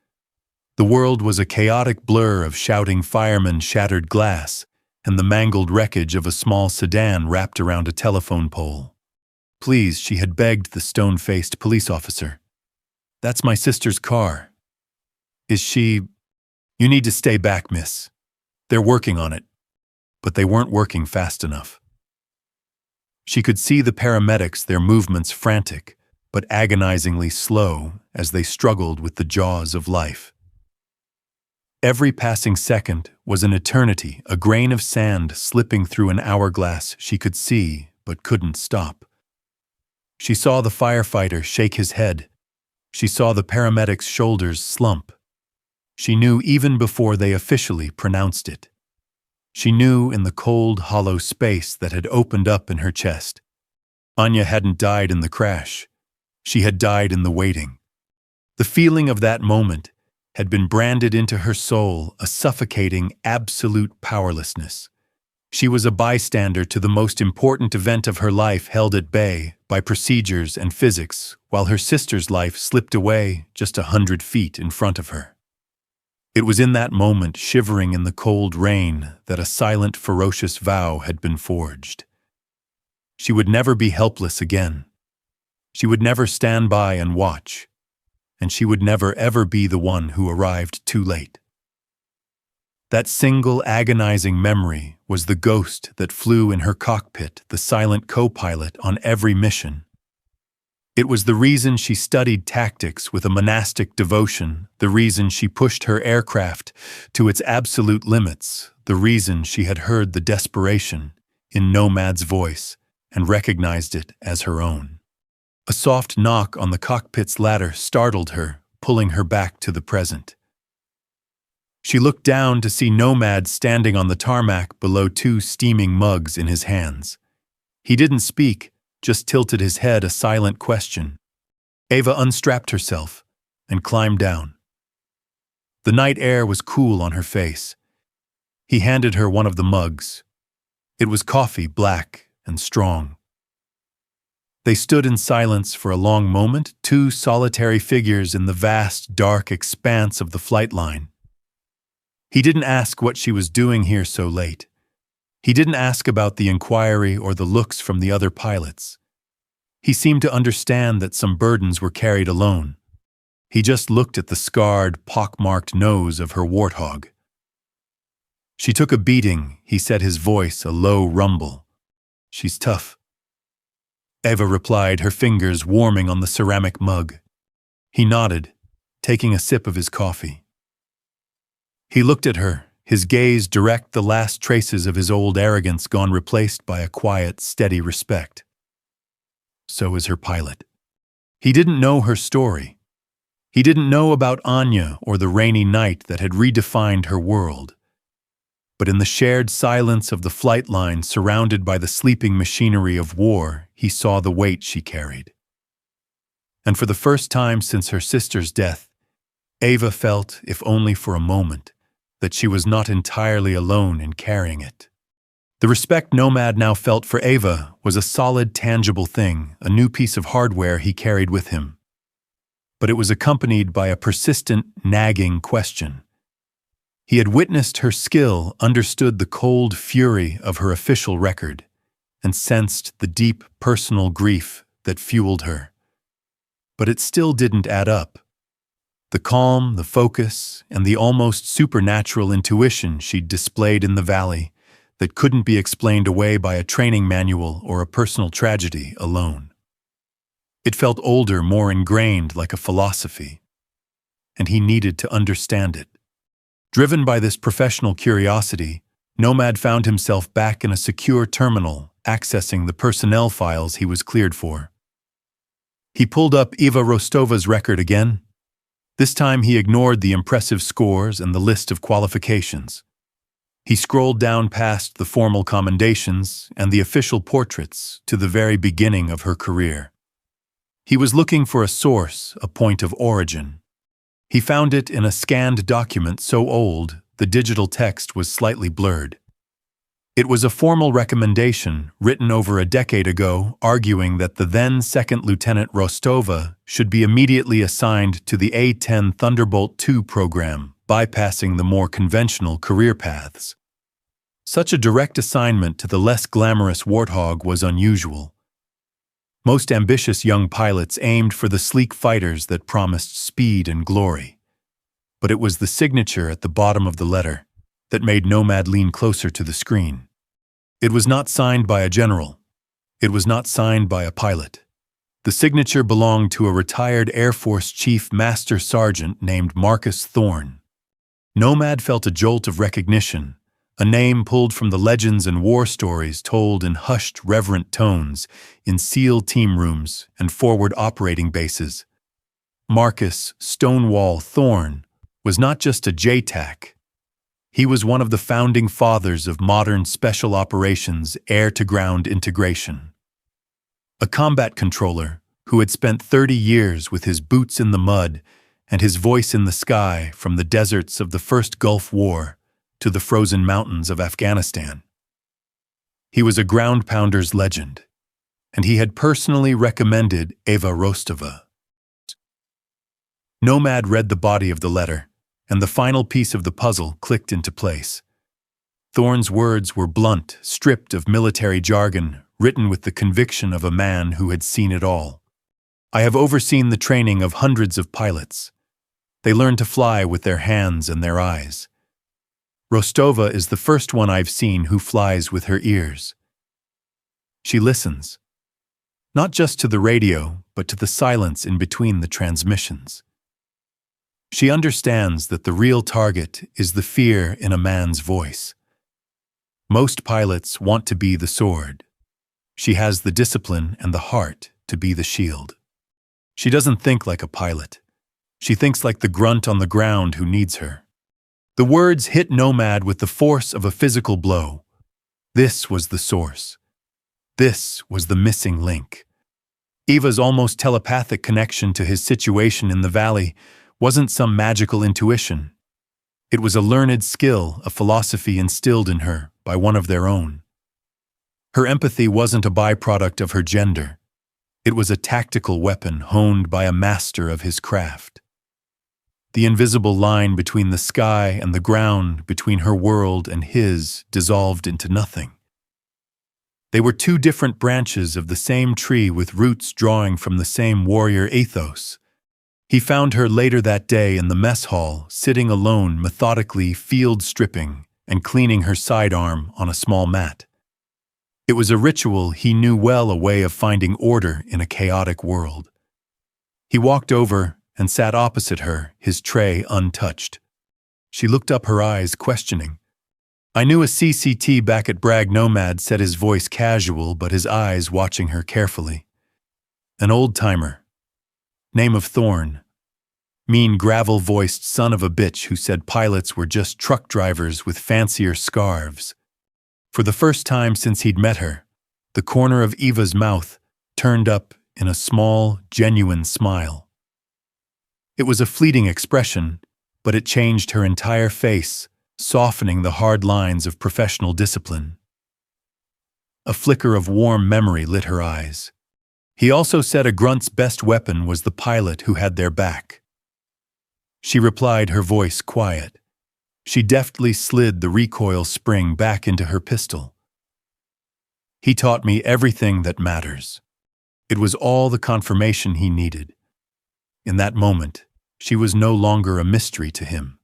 The world was a chaotic blur of shouting firemen, shattered glass, and the mangled wreckage of a small sedan wrapped around a telephone pole. "Please," she had begged the stone-faced police officer. "That's my sister's car." "Is she—" "You need to stay back, miss. They're working on it." But they weren't working fast enough. She could see the paramedics, their movements frantic, but agonizingly slow as they struggled with the jaws of life. Every passing second was an eternity, a grain of sand slipping through an hourglass she could see but couldn't stop. She saw the firefighter shake his head. She saw the paramedic's shoulders slump. She knew even before they officially pronounced it. She knew in the cold, hollow space that had opened up in her chest. Anya hadn't died in the crash. She had died in the waiting. The feeling of that moment had been branded into her soul, a suffocating, absolute powerlessness. She was a bystander to the most important event of her life, held at bay by procedures and physics, while her sister's life slipped away just 100 feet in front of her. It was in that moment, shivering in the cold rain, that a silent, ferocious vow had been forged. She would never be helpless again. She would never stand by and watch. And she would never ever be the one who arrived too late. That single agonizing memory was the ghost that flew in her cockpit, the silent co-pilot on every mission. It was the reason she studied tactics with a monastic devotion, the reason she pushed her aircraft to its absolute limits, the reason she had heard the desperation in Nomad's voice and recognized it as her own. A soft knock on the cockpit's ladder startled her, pulling her back to the present. She looked down to see Nomad standing on the tarmac below 2 steaming mugs in his hands. He didn't speak, just tilted his head, a silent question. Eva unstrapped herself and climbed down. The night air was cool on her face. He handed her one of the mugs. It was coffee, black and strong. They stood in silence for a long moment, 2 solitary figures in the vast, dark expanse of the flight line. He didn't ask what she was doing here so late. He didn't ask about the inquiry or the looks from the other pilots. He seemed to understand that some burdens were carried alone. He just looked at the scarred, pockmarked nose of her Warthog. She took a beating, he said, his voice a low rumble. She's tough. Eva replied, her fingers warming on the ceramic mug. He nodded, taking a sip of his coffee. He looked at her, his gaze direct, the last traces of his old arrogance gone, replaced by a quiet, steady respect. So is her pilot. He didn't know her story. He didn't know about Anya or the rainy night that had redefined her world. But in the shared silence of the flight line, surrounded by the sleeping machinery of war, he saw the weight she carried. And for the first time since her sister's death, Eva felt, if only for a moment, that she was not entirely alone in carrying it. The respect Nomad now felt for Eva was a solid, tangible thing, a new piece of hardware he carried with him. But it was accompanied by a persistent, nagging question. He had witnessed her skill, understood the cold fury of her official record, and sensed the deep personal grief that fueled her. But it still didn't add up. The calm, the focus, and the almost supernatural intuition she'd displayed in the valley that couldn't be explained away by a training manual or a personal tragedy alone. It felt older, more ingrained, like a philosophy, and he needed to understand it. Driven by this professional curiosity, Nomad found himself back in a secure terminal, accessing the personnel files he was cleared for. He pulled up Eva Rostova's record again. This time he ignored the impressive scores and the list of qualifications. He scrolled down past the formal commendations and the official portraits to the very beginning of her career. He was looking for a source, a point of origin. He found it in a scanned document so old the digital text was slightly blurred. It was a formal recommendation written over a decade ago, arguing that the then Second Lieutenant Rostova should be immediately assigned to the A-10 Thunderbolt II program, bypassing the more conventional career paths. Such a direct assignment to the less glamorous Warthog was unusual. Most ambitious young pilots aimed for the sleek fighters that promised speed and glory. But it was the signature at the bottom of the letter that made Nomad lean closer to the screen. It was not signed by a general. It was not signed by a pilot. The signature belonged to a retired Air Force Chief Master Sergeant named Marcus Thorne. Nomad felt a jolt of recognition, a name pulled from the legends and war stories told in hushed, reverent tones in SEAL team rooms and forward operating bases. Marcus Stonewall Thorne was not just a JTAC. He was one of the founding fathers of modern special operations air-to-ground integration. A combat controller who had spent 30 years with his boots in the mud and his voice in the sky from the deserts of the First Gulf War to the frozen mountains of Afghanistan. He was a ground pounder's legend, and he had personally recommended Eva Rostova. Nomad read the body of the letter, and the final piece of the puzzle clicked into place. Thorne's words were blunt, stripped of military jargon, written with the conviction of a man who had seen it all. I have overseen the training of hundreds of pilots. They learn to fly with their hands and their eyes. Rostova is the first one I've seen who flies with her ears. She listens. not just to the radio, but to the silence in between the transmissions. She understands that the real target is the fear in a man's voice. Most pilots want to be the sword. She has the discipline and the heart to be the shield. She doesn't think like a pilot. She thinks like the grunt on the ground who needs her. The words hit Nomad with the force of a physical blow. This was the source. This was the missing link. Eva's almost telepathic connection to his situation in the valley wasn't some magical intuition. It was a learned skill, a philosophy instilled in her by one of their own. Her empathy wasn't a byproduct of her gender. It was a tactical weapon honed by a master of his craft. The invisible line between the sky and the ground, between her world and his, dissolved into nothing. They were two different branches of the same tree with roots drawing from the same warrior ethos. He found her later that day in the mess hall, sitting alone, methodically field stripping and cleaning her sidearm on a small mat. It was a ritual he knew well, a way of finding order in a chaotic world. He walked over and sat opposite her, his tray untouched. She looked up, her eyes questioning. "I knew a CCT back at Bragg," Nomad said, his voice casual but his eyes watching her carefully. "An old-timer. Name of Thorne. Mean gravel-voiced son of a bitch who said pilots were just truck drivers with fancier scarves." For the first time since he'd met her, the corner of Eva's mouth turned up in a small, genuine smile. It was a fleeting expression, but it changed her entire face, softening the hard lines of professional discipline. A flicker of warm memory lit her eyes. He also said a grunt's best weapon was the pilot who had their back. She replied, her voice quiet. She deftly slid the recoil spring back into her pistol. "He taught me everything that matters." It was all the confirmation he needed. In that moment, she was no longer a mystery to him.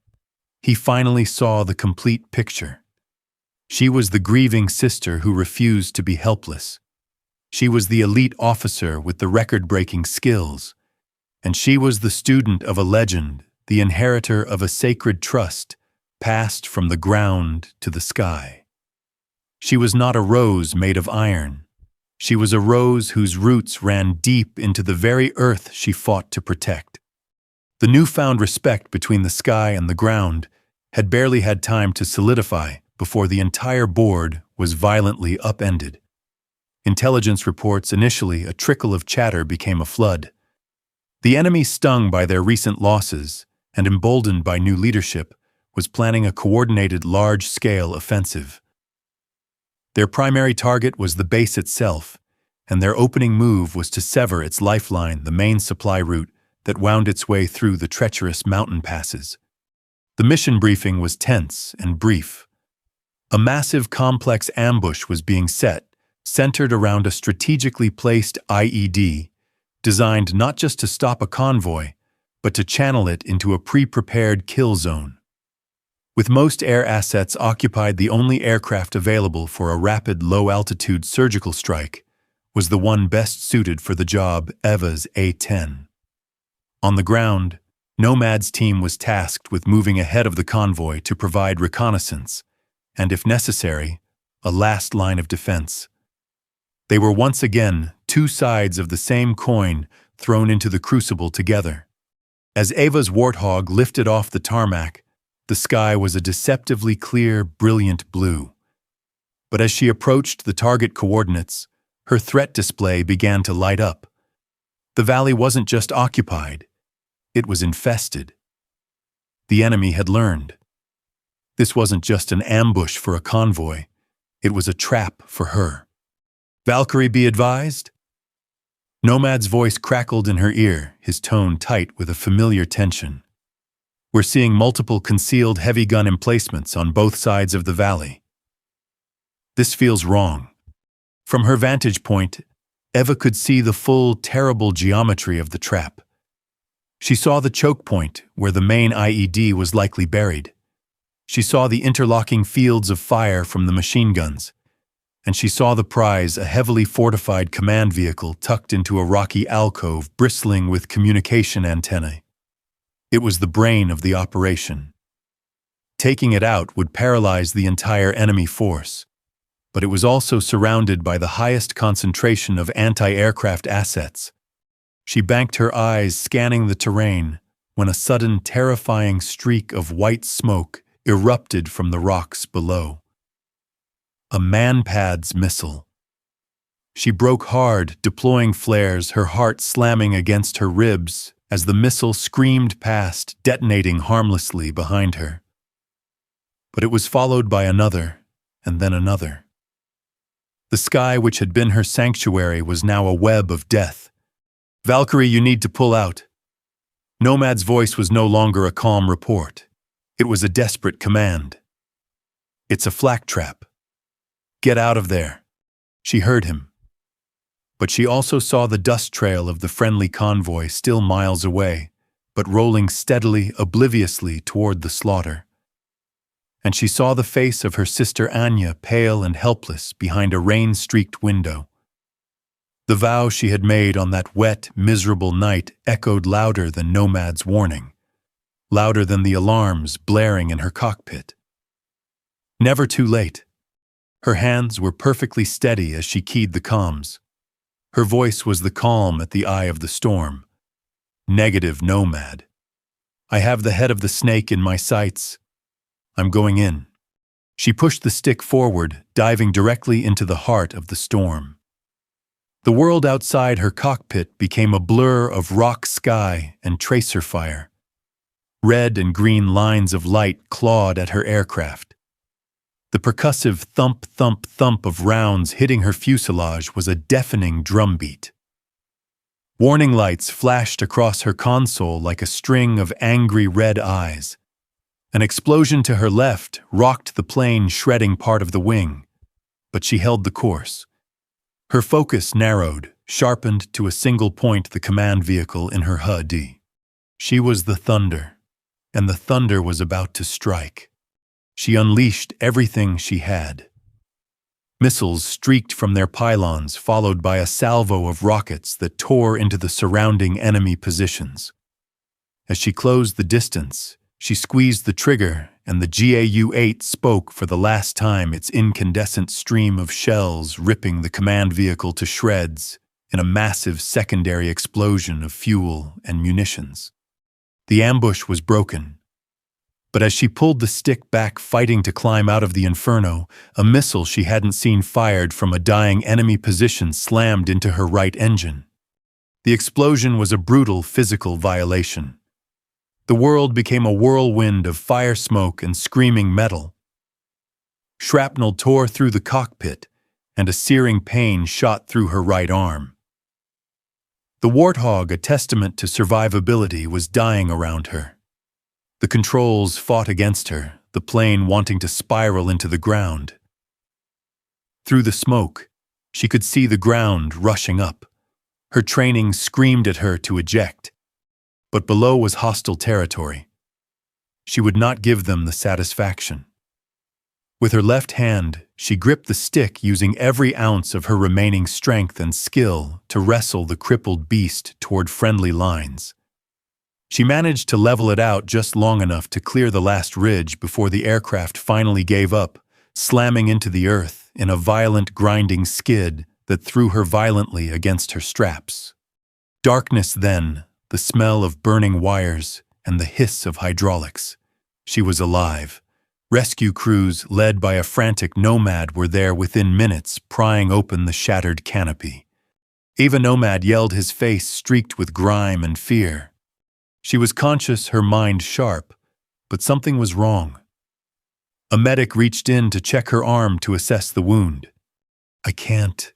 He finally saw the complete picture. She was the grieving sister who refused to be helpless. She was the elite officer with the record-breaking skills. And she was the student of a legend, the inheritor of a sacred trust, passed from the ground to the sky. She was not a rose made of iron. She was a rose whose roots ran deep into the very earth she fought to protect. The newfound respect between the sky and the ground had barely had time to solidify before the entire board was violently upended. Intelligence reports, initially a trickle of chatter, became a flood. The enemy, stung by their recent losses and emboldened by new leadership, was planning a coordinated large-scale offensive. Their primary target was the base itself, and their opening move was to sever its lifeline, the main supply route that wound its way through the treacherous mountain passes. The mission briefing was tense and brief. A massive, complex ambush was being set, centered around a strategically placed IED, designed not just to stop a convoy, but to channel it into a pre-prepared kill zone. With most air assets occupied, the only aircraft available for a rapid, low-altitude surgical strike was the one best suited for the job, Eva's A-10. On the ground, Nomad's team was tasked with moving ahead of the convoy to provide reconnaissance, and if necessary, a last line of defense. They were once again two sides of the same coin thrown into the crucible together. As Eva's Warthog lifted off the tarmac, the sky was a deceptively clear, brilliant blue. But as she approached the target coordinates, her threat display began to light up. The valley wasn't just occupied, it was infested. The enemy had learned. This wasn't just an ambush for a convoy, it was a trap for her. "Valkyrie, be advised?" Nomad's voice crackled in her ear, his tone tight with a familiar tension. "We're seeing multiple concealed heavy gun emplacements on both sides of the valley. This feels wrong." From her vantage point, Eva could see the full, terrible geometry of the trap. She saw the choke point where the main IED was likely buried. She saw the interlocking fields of fire from the machine guns. and she saw the prize, a heavily fortified command vehicle tucked into a rocky alcove bristling with communication antennae. It was the brain of the operation. Taking it out would paralyze the entire enemy force, but it was also surrounded by the highest concentration of anti-aircraft assets. She banked her eyes, scanning the terrain, when a sudden terrifying streak of white smoke erupted from the rocks below. A MANPADS missile. She broke hard, deploying flares, her heart slamming against her ribs as the missile screamed past, detonating harmlessly behind her. But it was followed by another, and then another. The sky, which had been her sanctuary, was now a web of death. "Valkyrie, you need to pull out." Nomad's voice was no longer a calm report. It was a desperate command. "It's a flak trap. Get out of there." She heard him. But she also saw the dust trail of the friendly convoy still miles away, but rolling steadily, obliviously toward the slaughter. And she saw the face of her sister Anya, pale and helpless, behind a rain-streaked window. The vow she had made on that wet, miserable night echoed louder than Nomad's warning, louder than the alarms blaring in her cockpit. Never too late. Her hands were perfectly steady as she keyed the comms. Her voice was the calm at the eye of the storm. "Negative, Nomad. I have the head of the snake in my sights. I'm going in." She pushed the stick forward, diving directly into the heart of the storm. The world outside her cockpit became a blur of rock sky and tracer fire. Red and green lines of light clawed at her aircraft. The percussive thump, thump, thump of rounds hitting her fuselage was a deafening drumbeat. Warning lights flashed across her console like a string of angry red eyes. An explosion to her left rocked the plane, shredding part of the wing, but she held the course. Her focus narrowed, sharpened to a single point, the command vehicle in her HUD. She was the thunder, and the thunder was about to strike. She unleashed everything she had. Missiles streaked from their pylons, followed by a salvo of rockets that tore into the surrounding enemy positions. As she closed the distance, she squeezed the trigger, and the GAU-8 spoke for the last time, its incandescent stream of shells ripping the command vehicle to shreds in a massive secondary explosion of fuel and munitions. The ambush was broken. But as she pulled the stick back, fighting to climb out of the inferno, a missile she hadn't seen fired from a dying enemy position slammed into her right engine. The explosion was a brutal physical violation. The world became a whirlwind of fire, smoke, and screaming metal. Shrapnel tore through the cockpit, and a searing pain shot through her right arm. The Warthog, a testament to survivability, was dying around her. The controls fought against her, the plane wanting to spiral into the ground. Through the smoke, she could see the ground rushing up. Her training screamed at her to eject. But below was hostile territory. She would not give them the satisfaction. With her left hand, she gripped the stick, using every ounce of her remaining strength and skill to wrestle the crippled beast toward friendly lines. She managed to level it out just long enough to clear the last ridge before the aircraft finally gave up, slamming into the earth in a violent grinding skid that threw her violently against her straps. Darkness then, the smell of burning wires, and the hiss of hydraulics. She was alive. Rescue crews, led by a frantic Nomad, were there within minutes, prying open the shattered canopy. Eva Nomad yelled, his face streaked with grime and fear. She was conscious, her mind sharp, but something was wrong. A medic reached in to check her arm to assess the wound. I can't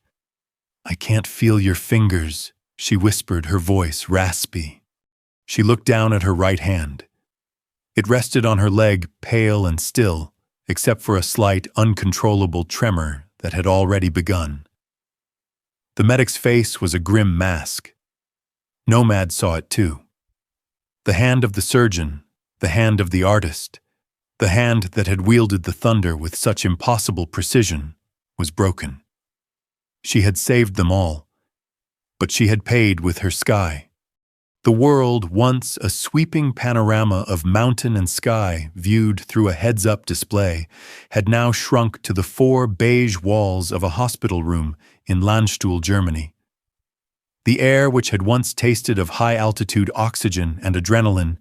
feel your fingers," she whispered, her voice raspy. She looked down at her right hand. It rested on her leg, pale and still, except for a slight, uncontrollable tremor that had already begun. The medic's face was a grim mask. Nomad saw it too. The hand of the surgeon, the hand of the artist, the hand that had wielded the thunder with such impossible precision, was broken. She had saved them all, but she had paid with her sky. The world, once a sweeping panorama of mountain and sky viewed through a heads-up display, had now shrunk to the 4 beige walls of a hospital room in Landstuhl, Germany. The air, which had once tasted of high-altitude oxygen and adrenaline,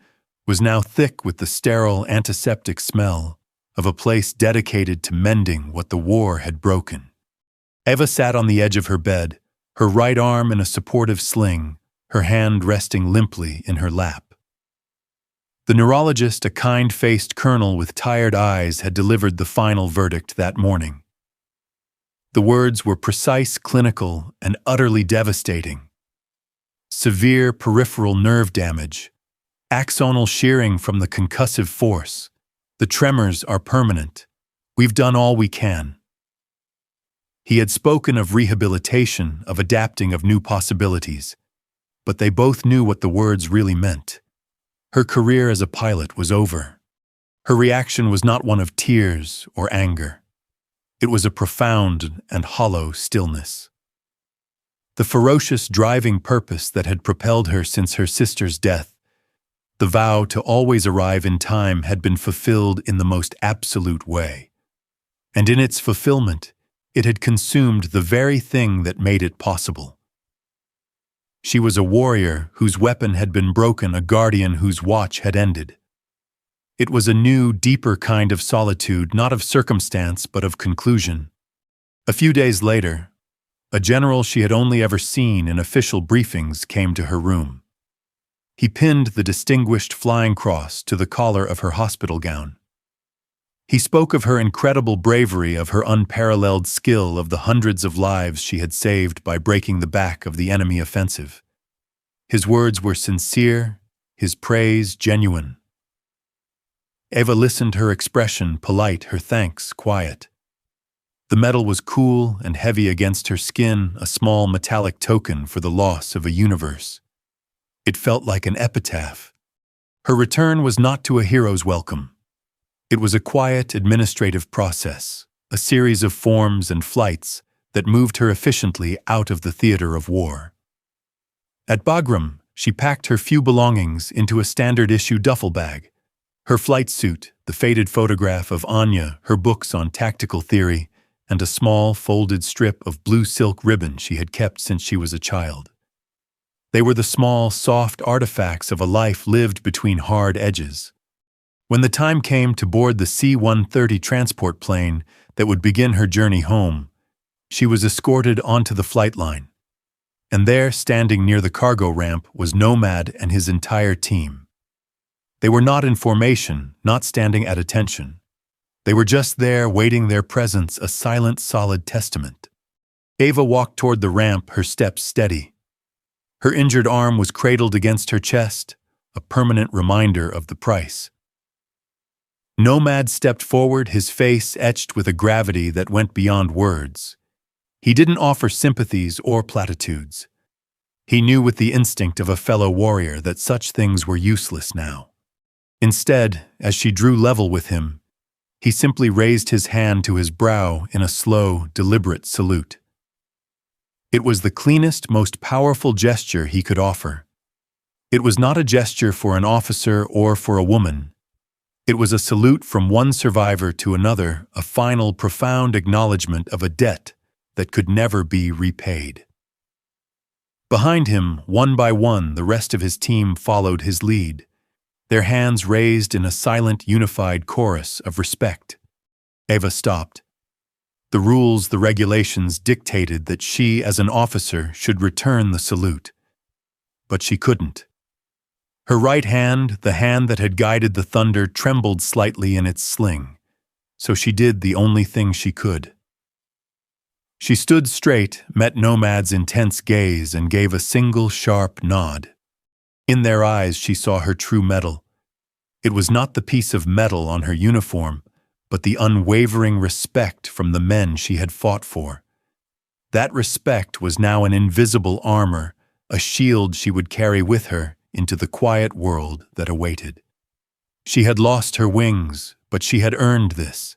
was now thick with the sterile antiseptic smell of a place dedicated to mending what the war had broken. Eva sat on the edge of her bed, her right arm in a supportive sling, her hand resting limply in her lap. The neurologist, a kind-faced colonel with tired eyes, had delivered the final verdict that morning. The words were precise, clinical, and utterly devastating. Severe peripheral nerve damage, axonal shearing from the concussive force. The tremors are permanent. We've done all we can. He had spoken of rehabilitation, of adapting, of new possibilities. But they both knew what the words really meant. Her career as a pilot was over. Her reaction was not one of tears or anger. It was a profound and hollow stillness. The ferocious driving purpose that had propelled her since her sister's death, the vow to always arrive in time, had been fulfilled in the most absolute way. And in its fulfillment, it had consumed the very thing that made it possible. She was a warrior whose weapon had been broken, a guardian whose watch had ended. It was a new, deeper kind of solitude, not of circumstance, but of conclusion. A few days later, a general she had only ever seen in official briefings came to her room. He pinned the Distinguished Flying Cross to the collar of her hospital gown. He spoke of her incredible bravery, of her unparalleled skill, of the hundreds of lives she had saved by breaking the back of the enemy offensive. His words were sincere, his praise genuine. Eva listened, her expression polite, her thanks quiet. The metal was cool and heavy against her skin, a small metallic token for the loss of a universe. It felt like an epitaph. Her return was not to a hero's welcome. It was a quiet administrative process, a series of forms and flights that moved her efficiently out of the theater of war. At Bagram, she packed her few belongings into a standard-issue duffel bag: her flight suit, the faded photograph of Anya, her books on tactical theory, and a small, folded strip of blue silk ribbon she had kept since she was a child. They were the small, soft artifacts of a life lived between hard edges. When the time came to board the C-130 transport plane that would begin her journey home, she was escorted onto the flight line. And there, standing near the cargo ramp, was Nomad and his entire team. They were not in formation, not standing at attention. They were just there, waiting, their presence a silent, solid testament. Eva walked toward the ramp, her steps steady. Her injured arm was cradled against her chest, a permanent reminder of the price. Nomad stepped forward, his face etched with a gravity that went beyond words. He didn't offer sympathies or platitudes. He knew with the instinct of a fellow warrior that such things were useless now. Instead, as she drew level with him, he simply raised his hand to his brow in a slow, deliberate salute. It was the cleanest, most powerful gesture he could offer. It was not a gesture for an officer or for a woman. It was a salute from one survivor to another, a final, profound acknowledgement of a debt that could never be repaid. Behind him, one by one, the rest of his team followed his lead, their hands raised in a silent, unified chorus of respect. Eva stopped. The rules, the regulations dictated that she, as an officer, should return the salute. But she couldn't. Her right hand, the hand that had guided the Thunder, trembled slightly in its sling, so she did the only thing she could. She stood straight, met Nomad's intense gaze, and gave a single sharp nod. In their eyes she saw her true metal. It was not the piece of metal on her uniform, but the unwavering respect from the men she had fought for. That respect was now an invisible armor, a shield she would carry with her into the quiet world that awaited. She had lost her wings, but she had earned this.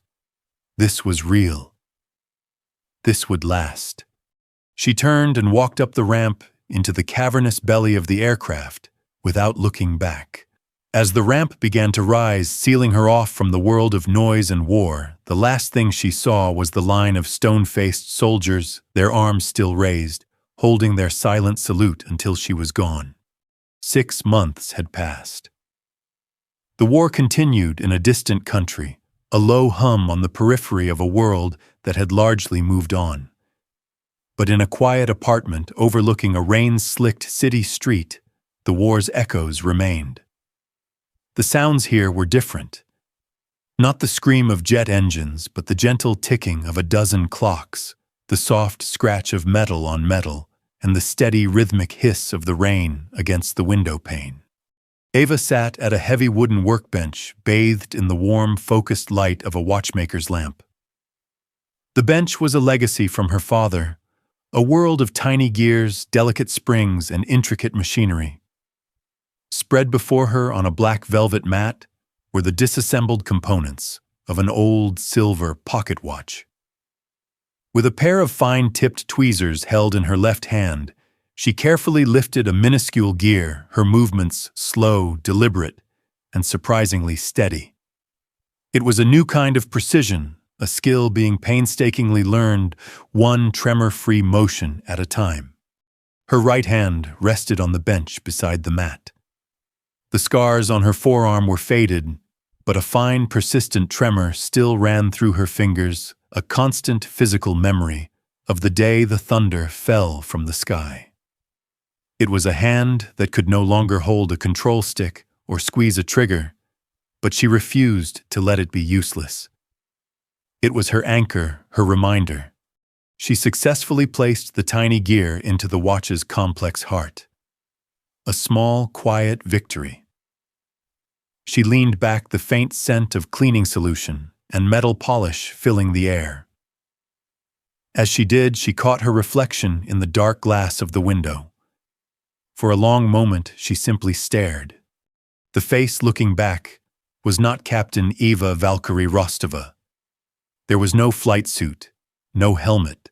This was real. this would last. She turned and walked up the ramp into the cavernous belly of the aircraft without looking back. As the ramp began to rise, sealing her off from the world of noise and war, the last thing she saw was the line of stone-faced soldiers, their arms still raised, holding their silent salute until she was gone. 6 months had passed. The war continued in a distant country, a low hum on the periphery of a world that had largely moved on. But in a quiet apartment overlooking a rain-slicked city street, the war's echoes remained. The sounds here were different. Not the scream of jet engines, but the gentle ticking of a dozen clocks, the soft scratch of metal on metal, and the steady rhythmic hiss of the rain against the window pane. Eva sat at a heavy wooden workbench, bathed in the warm, focused light of a watchmaker's lamp. The bench was a legacy from her father, a world of tiny gears, delicate springs, and intricate machinery. Spread before her on a black velvet mat were the disassembled components of an old silver pocket watch. With a pair of fine-tipped tweezers held in her left hand, she carefully lifted a minuscule gear, her movements slow, deliberate, and surprisingly steady. It was a new kind of precision, a skill being painstakingly learned, one tremor-free motion at a time. Her right hand rested on the bench beside the mat. The scars on her forearm were faded, but a fine, persistent tremor still ran through her fingers, a constant physical memory of the day the thunder fell from the sky. It was a hand that could no longer hold a control stick or squeeze a trigger, but she refused to let it be useless. It was her anchor, her reminder. She successfully placed the tiny gear into the watch's complex heart. A small, quiet victory. She leaned back, the faint scent of cleaning solution and metal polish filling the air. As she did, she caught her reflection in the dark glass of the window. For a long moment, she simply stared. The face looking back was not Captain Eva Valkyrie Rostova. There was no flight suit, no helmet,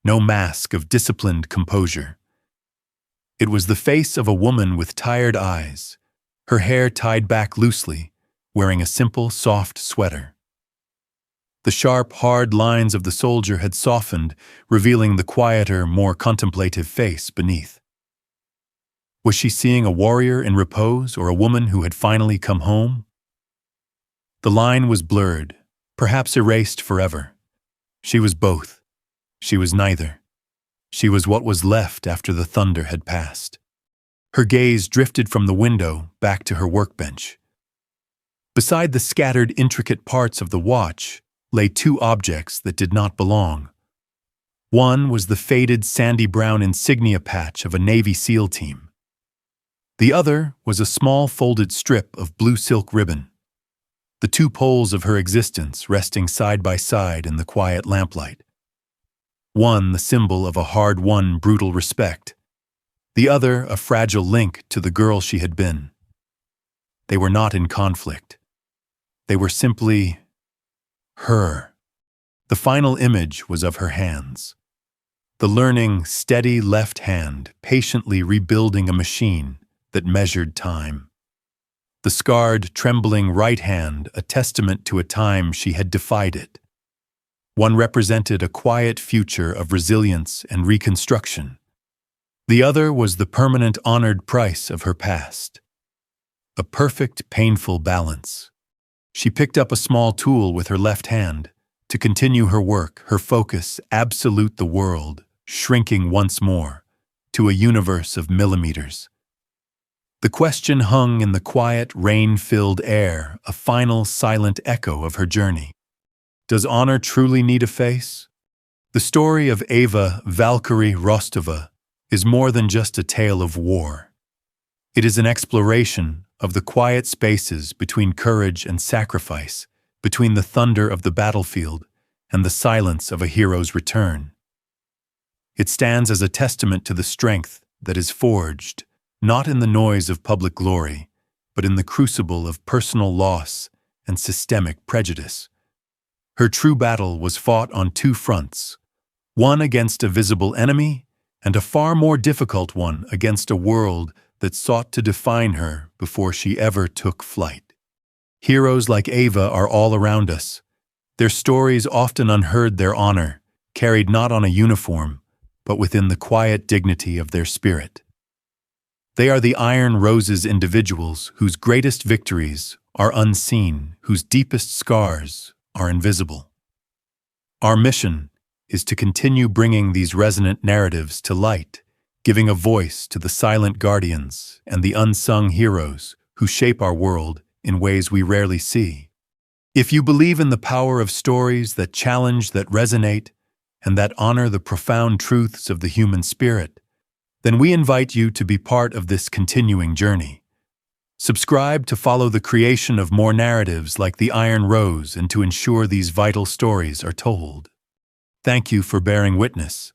no mask of disciplined composure. It was the face of a woman with tired eyes, her hair tied back loosely, wearing a simple, soft sweater. The sharp, hard lines of the soldier had softened, revealing the quieter, more contemplative face beneath. Was she seeing a warrior in repose or a woman who had finally come home? The line was blurred, perhaps erased forever. She was both. She was neither. She was what was left after the thunder had passed. Her gaze drifted from the window back to her workbench. Beside the scattered, intricate parts of the watch lay 2 objects that did not belong. One was the faded sandy brown insignia patch of a Navy SEAL team. The other was a small folded strip of blue silk ribbon. The 2 poles of her existence resting side by side in the quiet lamplight. One the symbol of a hard-won, brutal respect. The other a fragile link to the girl she had been. They were not in conflict. They were simply her. The final image was of her hands. The learning, steady left hand patiently rebuilding a machine that measured time. The scarred, trembling right hand a testament to a time she had defied it. One represented a quiet future of resilience and reconstruction. The other was the permanent honored price of her past. A perfect, painful balance. She picked up a small tool with her left hand to continue her work, her focus absolute the world, shrinking once more to a universe of millimeters. The question hung in the quiet, rain-filled air, a final, silent echo of her journey. Does honor truly need a face? The story of Eva Valkyrie Rostova is more than just a tale of war. It is an exploration of the quiet spaces between courage and sacrifice, between the thunder of the battlefield and the silence of a hero's return. It stands as a testament to the strength that is forged, not in the noise of public glory, but in the crucible of personal loss and systemic prejudice. Her true battle was fought on 2 fronts, one against a visible enemy, and a far more difficult one against a world that sought to define her before she ever took flight. Heroes like Eva are all around us. Their stories often unheard their honor, carried not on a uniform, but within the quiet dignity of their spirit. They are the Iron Rose's individuals whose greatest victories are unseen, whose deepest scars are invisible. Our mission is to continue bringing these resonant narratives to light, giving a voice to the silent guardians and the unsung heroes who shape our world in ways we rarely see. If you believe in the power of stories that challenge, that resonate, and that honor the profound truths of the human spirit, then we invite you to be part of this continuing journey. Subscribe to follow the creation of more narratives like the Iron Rose and to ensure these vital stories are told. Thank you for bearing witness.